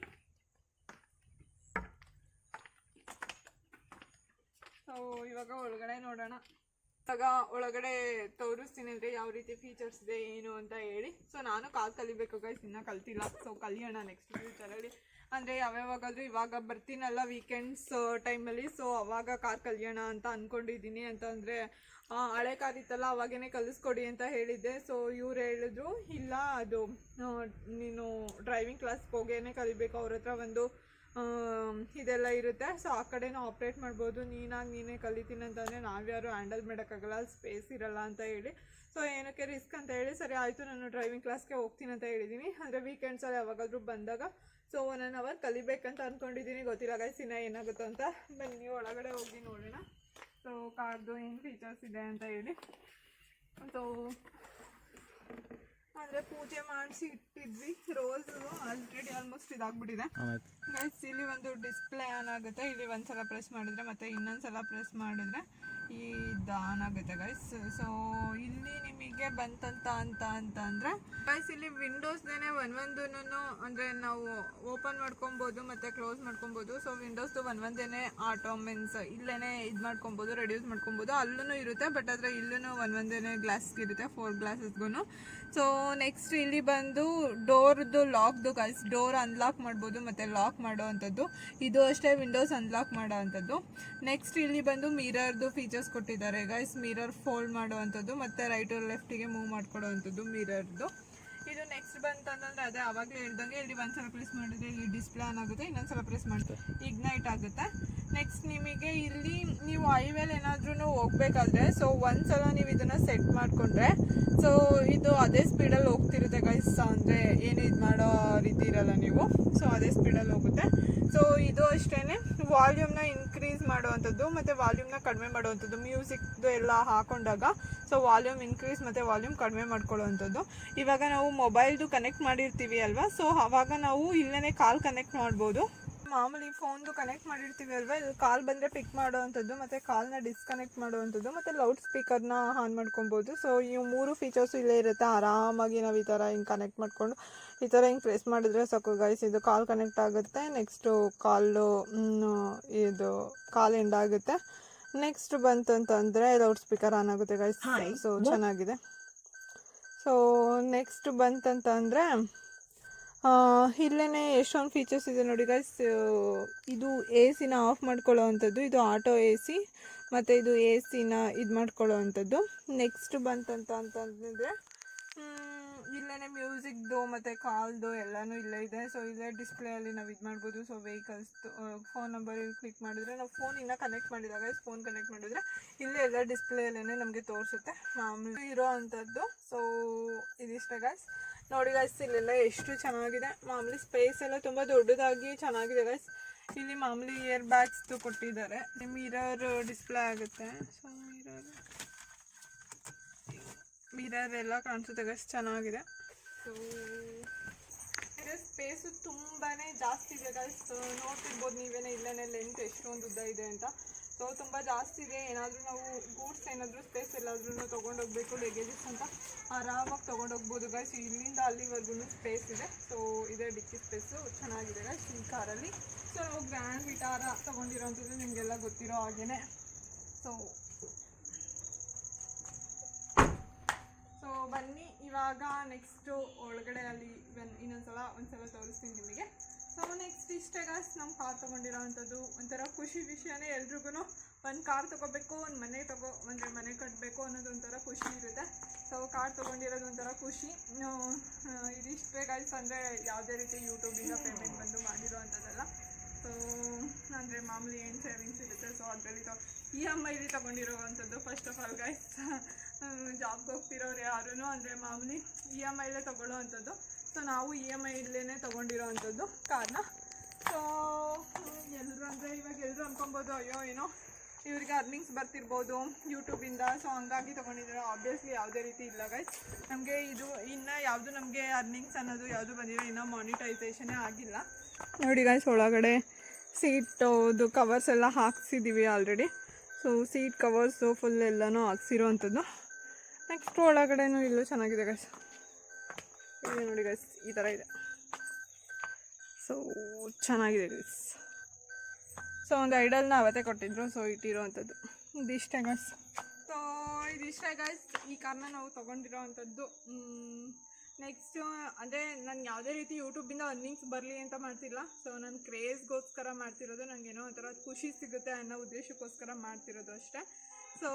ಸೊ ಇವಾಗ ಒಳಗಡೆ ನೋಡೋಣ. ಇವಾಗ ಒಳಗಡೆ ತೋರಿಸ್ತೀನಿ ಅಂದರೆ ಯಾವ ರೀತಿ ಫೀಚರ್ಸ್ ಇದೆ ಏನು ಅಂತ ಹೇಳಿ. ಸೊ ನಾನು ಕಾರ್ ಕಲಿಬೇಕು ಗೈಸ್, ಇನ್ನೂ ಕಲ್ತಿಲ್ಲ. ಸೊ ಕಲಿಯೋಣ ನೆಕ್ಸ್ಟ್ ಫ್ಯೂಚರಲ್ಲಿ, ಅಂದರೆ ಯಾವ್ಯಾವಾಗಾದರೂ ಇವಾಗ ಬರ್ತೀನಲ್ಲ ವೀಕೆಂಡ್ಸ್ ಟೈಮಲ್ಲಿ, ಸೊ ಅವಾಗ ಕಾರ್ ಕಲಿಯೋಣ ಅಂತ ಅಂದ್ಕೊಂಡಿದ್ದೀನಿ. ಅಂತಂದರೆ ಹಳೆ ಕಾರ್ ಇತ್ತಲ್ಲ ಅವಾಗೇ ಕಲಿಸ್ಕೊಡಿ ಅಂತ ಹೇಳಿದ್ದೆ. ಸೊ ಇವ್ರು ಹೇಳಿದ್ರು ಇಲ್ಲ, ಅದು ನೀನು ಡ್ರೈವಿಂಗ್ ಕ್ಲಾಸ್ಗೆ ಹೋಗೇನೆ ಕಲಿಬೇಕು, ಅವ್ರ ಹತ್ರ ಒಂದು ಇದೆಲ್ಲ ಇರುತ್ತೆ. ಸೊ ಆ ಕಡೆನೂ ಆಪ್ರೇಟ್ ಮಾಡ್ಬೋದು. ನೀನೇ ಕಲಿತೀನಿ ಅಂತಂದರೆ ನಾವ್ಯಾರು ಹ್ಯಾಂಡಲ್ ಮಾಡೋಕ್ಕಾಗಲ್ಲ, ಸ್ಪೇಸ್ ಇರಲ್ಲ ಅಂತ ಹೇಳಿ. ಸೊ ಏನಕ್ಕೆ ರಿಸ್ಕ್ ಅಂತ ಹೇಳಿ ಸರಿ ಆಯಿತು ನಾನು ಡ್ರೈವಿಂಗ್ ಕ್ಲಾಸ್ಗೆ ಹೋಗ್ತೀನಿ ಅಂತ ಹೇಳಿದ್ದೀನಿ. ಅಂದರೆ ವೀಕೆಂಡ್ಸಲ್ಲಿ ಯಾವಾಗಾದರೂ ಬಂದಾಗ ಸೊ 1 hour ಕಲಿಬೇಕಂತ ಅಂದ್ಕೊಂಡಿದ್ದೀನಿ. ಗೊತ್ತಿಲ್ಲ ಗೈಸ್ ಇನ್ನೂ ಏನಾಗುತ್ತೋ ಅಂತ. ಬನ್ನಿ ಒಳಗಡೆ ಹೋಗಿ ನೋಡೋಣ ಸೊ ಕಾರ್ದು ಏನು ಫೀಚರ್ಸ್ ಇದೆ ಅಂತ ಹೇಳಿ. ಸೊ ಅಂದರೆ ಪೂಜೆ ಮಾಡಿಸಿ ಇಟ್ಟಿದ್ವಿ, ರೋಸು ಆಲ್ರೆಡಿ ಆಲ್ಮೋಸ್ಟ್ ಇದಾಗ್ಬಿಟ್ಟಿದೆ ಗೈಸ್. ಇಲ್ಲಿ ಒಂದು ಡಿಸ್ಪ್ಲೇ ಆನ್ ಆಗುತ್ತೆ, ಇಲ್ಲಿ ಒಂದ್ಸಲ ಪ್ರೆಸ್ ಮಾಡಿದ್ರೆ ಮತ್ತೆ ಇನ್ನೊಂದ್ಸಲ ಪ್ರೆಸ್ ಮಾಡಿದ್ರೆ ಇದು ಆನ್ ಆಗುತ್ತೆ ಗೈಸ್. ಸೊ ಇಲ್ಲಿ ನಿಮಗೆ ಅಂತಂದ್ರೆ ಗೈಸ್ ಇಲ್ಲಿ ವಿಂಡೋಸ್ದೇನೆ ಒಂದೊಂದೂ ಅಂದರೆ ನಾವು ಓಪನ್ ಮಾಡ್ಕೊಬೋದು ಮತ್ತು ಕ್ಲೋಸ್ ಮಾಡ್ಕೊಬೋದು. ಸೊ ವಿಂಡೋಸ್ದು ಒಂದೇನೆ ಆಟೋ ಮೀನ್ಸ್ ಇಲ್ಲೇ ಇದು ಮಾಡ್ಕೊಬೋದು, ರೆಡ್ಯೂಸ್ ಮಾಡ್ಕೊಬೋದು. ಅಲ್ಲೂ ಇರುತ್ತೆ, ಬಟ್ ಆದರೆ ಇಲ್ಲೂ ಒಂದೇನೆ ಗ್ಲಾಸ್ ಇರುತ್ತೆ 4 ಗ್ಲಾಸಸ್ಗೂ. ಸೊ ನೆಕ್ಸ್ಟ್ ಇಲ್ಲಿ ಬಂದು ಡೋರ್ದು ಲಾಕ್ದು ಗೈಸ್, ಡೋರ್ ಅನ್ಲಾಕ್ ಮಾಡ್ಬೋದು ಮತ್ತು ಲಾಕ್ ಮಾಡೋ ಅಂಥದ್ದು. ಇದು ಅಷ್ಟೇ ವಿಂಡೋಸ್ ಅನ್ಲಾಕ್ ಮಾಡೋ ಅಂಥದ್ದು. ನೆಕ್ಸ್ಟ್ ಇಲ್ಲಿ ಬಂದು ಮಿರರ್ದು ಫೀಚರ್ಸ್ ಕೊಟ್ಟಿದ್ದಾರೆ ಗೈಸ್, ಮಿರರ್ ಫೋಲ್ಡ್ ಮಾಡೋ ಅಂಥದ್ದು ಮತ್ತು ರೈಟ್ ಲೆಫ್ಟಿಗೆ ಮೂವ್ ಮಾಡ್ಕೊಡೋ ಅಂಥದ್ದು ಮಿರರ್ದು. ಇದು ನೆಕ್ಸ್ಟ್ ಬಂತಂದರೆ ಅದೇ ಆವಾಗಲೇ ಹೇಳ್ದಂಗೆ ಇಲ್ಲಿ ಒಂದ್ಸಲ ಪ್ರೆಸ್ ಮಾಡಿದ್ರೆ ಇಲ್ಲಿ ಡಿಸ್ಪ್ಲೇ ಆನ್ ಆಗುತ್ತೆ, ಇನ್ನೊಂದ್ಸಲ ಪ್ರೆಸ್ ಮಾಡಿದ್ರೆ ಇಗ್ನೈಟ್ ಆಗುತ್ತೆ. ನೆಕ್ಸ್ಟ್ ನಿಮಗೆ ಇಲ್ಲಿ ನೀವು ಹೈವೇಲಿ ಏನಾದ್ರೂ ಹೋಗ್ಬೇಕಾದ್ರೆ ಸೊ ಒಂದ್ಸಲ ನೀವು ಇದನ್ನು ಸೆಟ್ ಮಾಡಿಕೊಂಡ್ರೆ ಸೊ ಇದು ಅದೇ ಸ್ಪೀಡಲ್ಲಿ ಹೋಗ್ತಿರುತ್ತೆ ಗೈಸ್. ಅಂದರೆ ಏನು ಇದು ಮಾಡೋ ರೀತಿ ಇರಲ್ಲ ನೀವು, ಸೊ ಅದೇ ಸ್ಪೀಡಲ್ಲಿ ಹೋಗುತ್ತೆ. ಸೊ ಇದು ಅಷ್ಟೇ ವಾಲ್ಯೂಮ್ನ ಇನ್ಕ್ರೀಸ್ ಮಾಡುವಂಥದ್ದು ಮತ್ತು ವಾಲ್ಯೂಮ್ನ ಕಡಿಮೆ ಮಾಡುವಂಥದ್ದು. ಮ್ಯೂಸಿಕ್ದು ಎಲ್ಲ ಹಾಕೊಂಡಾಗ ಸೊ ವಾಲ್ಯೂಮ್ ಇನ್ಕ್ರೀಸ್ ಮತ್ತು ವಾಲ್ಯೂಮ್ ಕಡಿಮೆ ಮಾಡ್ಕೊಳ್ಳೋವಂಥದ್ದು. ಇವಾಗ ನಾವು ಮೊಬೈಲ್ದು ಕನೆಕ್ಟ್ ಮಾಡಿರ್ತೀವಿ ಅಲ್ವಾ, ಸೊ ಆವಾಗ ನಾವು ಇಲ್ಲೇ ಕಾಲ್ ಕನೆಕ್ಟ್ ಮಾಡ್ಬೋದು. ಮಾಮೂಲಿ ಫೋನ್ದು ಕನೆಕ್ಟ್ ಮಾಡಿರ್ತೀವಿ ಅಲ್ವಾ, ಇಲ್ಲಿ ಕಾಲ್ ಬಂದರೆ ಪಿಕ್ ಮಾಡೋವಂಥದ್ದು ಮತ್ತು ಕಾಲ್ನ ಡಿಸ್ಕನೆಕ್ಟ್ ಮಾಡೋವಂಥದ್ದು ಮತ್ತು ಲೌಡ್ ಸ್ಪೀಕರ್ನ ಆನ್ ಮಾಡ್ಕೊಬೋದು. ಸೊ ಈ 3 ಫೀಚರ್ಸು ಇಲ್ಲೇ ಇರುತ್ತೆ. ಆರಾಮಾಗಿ ನಾವು ಈ ಥರ ಹಿಂಗೆ ಕನೆಕ್ಟ್ ಮಾಡಿಕೊಂಡು ಈ ಥರ ಹಿಂಗೆ ಪ್ರೆಸ್ ಮಾಡಿದ್ರೆ ಸಾಕು ಗೈಸ್, ಇದು ಕಾಲ್ ಕನೆಕ್ಟ್ ಆಗುತ್ತೆ. ನೆಕ್ಸ್ಟು ಇದು ಕಾಲ್ ಎಂಡ್ ಆಗುತ್ತೆ. ನೆಕ್ಸ್ಟ್ ಬಂತಂತಂದರೆ ಲೌಡ್ ಸ್ಪೀಕರ್ ಆನ್ ಆಗುತ್ತೆ ಗೈಸ್. ಸೊ ಚೆನ್ನಾಗಿದೆ. ಸೊ ನೆಕ್ಸ್ಟ್ ಬಂತಂತಂದರೆ ಇಲ್ಲೇ ಎಷ್ಟೊಂದು ಫೀಚರ್ಸ್ ಇದೆ ನೋಡಿ ಗೈಸ್. ಇದು ಎ ಸಿನ ಆಫ್ ಮಾಡ್ಕೊಳ್ಳೋ ಅಂಥದ್ದು, ಇದು ಆಟೋ ಎ ಸಿ ಮತ್ತು ಇದು ಎ ಸಿನ ಇದು ಮಾಡ್ಕೊಳ್ಳೋ ಅಂಥದ್ದು. ನೆಕ್ಸ್ಟ್ ಬಂತಂತಂದರೆ ಇಲ್ಲೇ ಮ್ಯೂಸಿಕ್ದು ಮತ್ತು ಕಾಲ್ದು ಎಲ್ಲನೂ ಇಲ್ಲೇ ಇದೆ. ಸೊ ಇಲ್ಲೇ ಡಿಸ್ಪ್ಲೇಯಲ್ಲಿ ನಾವು ಇದು ಮಾಡ್ಬೋದು. ಸೊ ವೆಹಿಕಲ್ಸ್ದು ಫೋನ್ ನಂಬರ್ ಕ್ಲಿಕ್ ಮಾಡಿದ್ರೆ ನಾವು ಫೋನ್ ಇನ್ನೂ ಕನೆಕ್ಟ್ ಮಾಡಿದಾಗ ಫೋನ್ ಕನೆಕ್ಟ್ ಮಾಡಿದ್ರೆ ಇಲ್ಲೇ ಎಲ್ಲ ಡಿಸ್ಪ್ಲೇಯಲ್ಲೇ ನಮಗೆ ತೋರಿಸುತ್ತೆ ಮಾಮೂಲಿ ಇರೋ ಅಂಥದ್ದು. ಸೊ ಇದಿಷ್ಟೇ ಗೈಸ್. ನೋಡಿ ಗೈಸ್ ಇಲ್ಲೆಲ್ಲ ಎಷ್ಟು ಚೆನ್ನಾಗಿದೆ, ಮಾಮೂಲಿ ಸ್ಪೇಸ್ ಎಲ್ಲ ತುಂಬ ದೊಡ್ಡದಾಗಿ ಚೆನ್ನಾಗಿದೆ ಗೈಸ್. ಇಲ್ಲಿ ಮಾಮೂಲಿ ಇಯರ್ ಬ್ಯಾಗ್ಸ್ದು ಕೊಟ್ಟಿದ್ದಾರೆ. ಮಿರರ್ ಡಿಸ್ಪ್ಲೇ ಆಗುತ್ತೆ. ಸೊ ಮಿರರ್ ಎಲ್ಲ ಕಾಣಿಸುತ್ತೆ ಗೈಸ್, ಚೆನ್ನಾಗಿದೆ. ಸೊ ಇದು ಸ್ಪೇಸು ತುಂಬಾ ಜಾಸ್ತಿ ಇದೆ ಗೈಸ್. ನೋಡ್ತಿರ್ಬೋದು ನೀವೇನೇ ಇಲ್ಲೇ ಲೆಂತ್ ಎಷ್ಟೊಂದು ಉದ್ದ ಇದೆ ಅಂತ. ಸೊ ತುಂಬ ಜಾಸ್ತಿ ಇದೆ. ಏನಾದರೂ ನಾವು ಗೂಡ್ಸ್ ಏನಾದರೂ ಸ್ಪೇಸ್ ಎಲ್ಲಾದ್ರೂ ತೊಗೊಂಡೋಗ್ಬೇಕು ಲಗೇಜಸ್ ಅಂತ ಆರಾಮಾಗಿ ತೊಗೊಂಡೋಗ್ಬೋದು ಗೈಸ್. ಇಲ್ಲಿಂದ ಅಲ್ಲಿವರೆಗೂ ಸ್ಪೇಸ್ ಇದೆ. ಸೊ ಇದೇ ಡಿಕ್ಕಿ ಸ್ಪೇಸು ಚೆನ್ನಾಗಿದೆ ಗೈಸ್ ಈ ಕಾರಲ್ಲಿ. ಸೊ ನಾವು ಗ್ರ್ಯಾಂಡ್ ವಿಟಾರ ತೊಗೊಂಡಿರೋಂಥದ್ದು ನಿಮಗೆಲ್ಲ ಗೊತ್ತಿರೋ ಹಾಗೇ. ಸೊ ಬನ್ನಿ ಇವಾಗ ನೆಕ್ಸ್ಟು ಒಳಗಡೆ ಅಲ್ಲಿ ಒಂದ್ಸಲ ತೋರಿಸ್ತೀನಿ ನಿಮಗೆ. ಸೊ ನೆಕ್ಸ್ಟ್ ಇಷ್ಟೇ ಗಾಯ್ಸ್, ನಮ್ಮ ಕಾರ್ ತೊಗೊಂಡಿರೋ ಅಂಥದ್ದು ಒಂಥರ ಖುಷಿ ವಿಷಯನೇ. ಎಲ್ರಿಗೂ ಒಂದು ಕಾರ್ ತೊಗೋಬೇಕು, ಒಂದು ಮನೆ ಕಟ್ಟಬೇಕು ಅನ್ನೋದು ಒಂಥರ ಖುಷಿ ಇರುತ್ತೆ. ಸೊ ಕಾರ್ ತೊಗೊಂಡಿರೋದು ಒಂಥರ ಖುಷಿ. ಇದಿಷ್ಟೇ ಗಾಯ್ಸ್. ಅಂದರೆ ಯಾವುದೇ ರೀತಿ ಯೂಟ್ಯೂಬಿಂದ ಪೇಮೆಂಟ್ ಬಂದು ಮಾಡಿರೋ ಅಂಥದ್ದಲ್ಲ. ಸೊ ಅಂದರೆ ಮಾಮೂಲಿ ಏನು ಸೇವಿಂಗ್ಸ್ ಇರುತ್ತೆ. ಸೊ ಅದರಲ್ಲಿ EMI ತೊಗೊಂಡಿರೋ ಅಂಥದ್ದು. ಫಸ್ಟ್ ಆಫ್ ಆಲ್ ಗೈಸ್, ಜಾಬ್ಗೆ ಹೋಗ್ತಿರೋರು ಯಾರೂ ಅಂದರೆ ಮಾಮೂಲಿ EMI ತೊಗೊಳ್ಳೋ ಅಂಥದ್ದು. ಸೊ ನಾವು EMI ತೊಗೊಂಡಿರೋ ಅಂಥದ್ದು ಕಾರ್ನ. ಸೊ ಎಲ್ಲರೂ ಅಂದರೆ ಇವಾಗ ಎಲ್ಲರೂ ಅಂದ್ಕೊಬೋದು, ಅಯ್ಯೋ ಏನೋ ಇವ್ರಿಗೆ ಅರ್ನಿಂಗ್ಸ್ ಬರ್ತಿರ್ಬೋದು ಯೂಟ್ಯೂಬಿಂದ, ಸೊ ಹಂಗಾಗಿ ತೊಗೊಂಡಿದ್ದಾರೆ. ಆಬ್ವಿಯಸ್ಲಿ ಯಾವುದೇ ರೀತಿ ಇಲ್ಲ ಗೈಸ್. ನಮಗೆ ಇದು ಇನ್ನೂ ಯಾವುದು ನಮಗೆ ಅರ್ನಿಂಗ್ಸ್ ಅನ್ನೋದು ಯಾವುದು ಬಂದಿರೋ, ಇನ್ನೂ ಮಾನಿಟೈಸೇಷನೇ ಆಗಿಲ್ಲ. ನೋಡಿ ಗೈಸ್, ಒಳಗಡೆ ಸೀಟದು ಕವರ್ಸ್ ಎಲ್ಲ ಹಾಕ್ಸಿದ್ದೀವಿ already. So seat covers full ಎಲ್ಲನೂ ಹಾಕ್ಸಿರೋ ಅಂಥದ್ದು. ನೆಕ್ಸ್ಟ್ ಒಳಗಡೆನೂ ಇಲ್ಲೂ ಚೆನ್ನಾಗಿದೆ ಗೈಸ್. ಇದೆ ನೋಡಿ ಗೈಸ್, ಈ ಥರ ಇದೆ. ಸೊ ಚೆನ್ನಾಗಿದೆ ಗೈಸ್. ಸೊ ಒಂದು ಐಡಲ್ನ ಅವತ್ತೇ ಕೊಟ್ಟಿದ್ರು. ಸೊ ಇಟ್ಟಿರೋ ಅಂಥದ್ದು ಇದಿಷ್ಟೇ ಗೈಸ್. ಸೊ ಇದಿಷ್ಟೇ ಗೈಸ್, ಈ ಕಾರ್ನ ನಾವು ತೊಗೊಂಡಿರೋ ಅಂಥದ್ದು. ನೆಕ್ಸ್ಟು ಅಂದರೆ ನಾನು ಯಾವುದೇ ರೀತಿ ಯೂಟ್ಯೂಬಿಂದ ಅರ್ನಿಂಗ್ಸ್ ಬರಲಿ ಅಂತ ಮಾಡ್ತಿಲ್ಲ. ಸೊ ನಾನು ಕ್ರೇಜ್ಗೋಸ್ಕರ ಮಾಡ್ತಿರೋದು, ನನಗೇನೋ ಒಂಥರ ಖುಷಿ ಸಿಗುತ್ತೆ ಅನ್ನೋ ಉದ್ದೇಶಕ್ಕೋಸ್ಕರ ಮಾಡ್ತಿರೋದು ಅಷ್ಟೇ. ಸೊ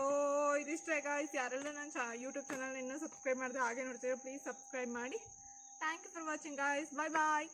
ಇದಿಷ್ಟೇ ಗಾಯ್ಸ್. ಯಾರೆಲ್ಲ ನನ್ನ ಯೂಟ್ಯೂಬ್ ಚಾನಲ್ ಇನ್ನೂ ಸಬ್ಸ್ಕ್ರೈಬ್ ಮಾಡಿದ್ರೆ ಹಾಗೆ ನೋಡ್ತೀರೋ, ಪ್ಲೀಸ್ ಸಬ್ಸ್ಕ್ರೈಬ್ ಮಾಡಿ. Thank you for watching guys. Bye bye.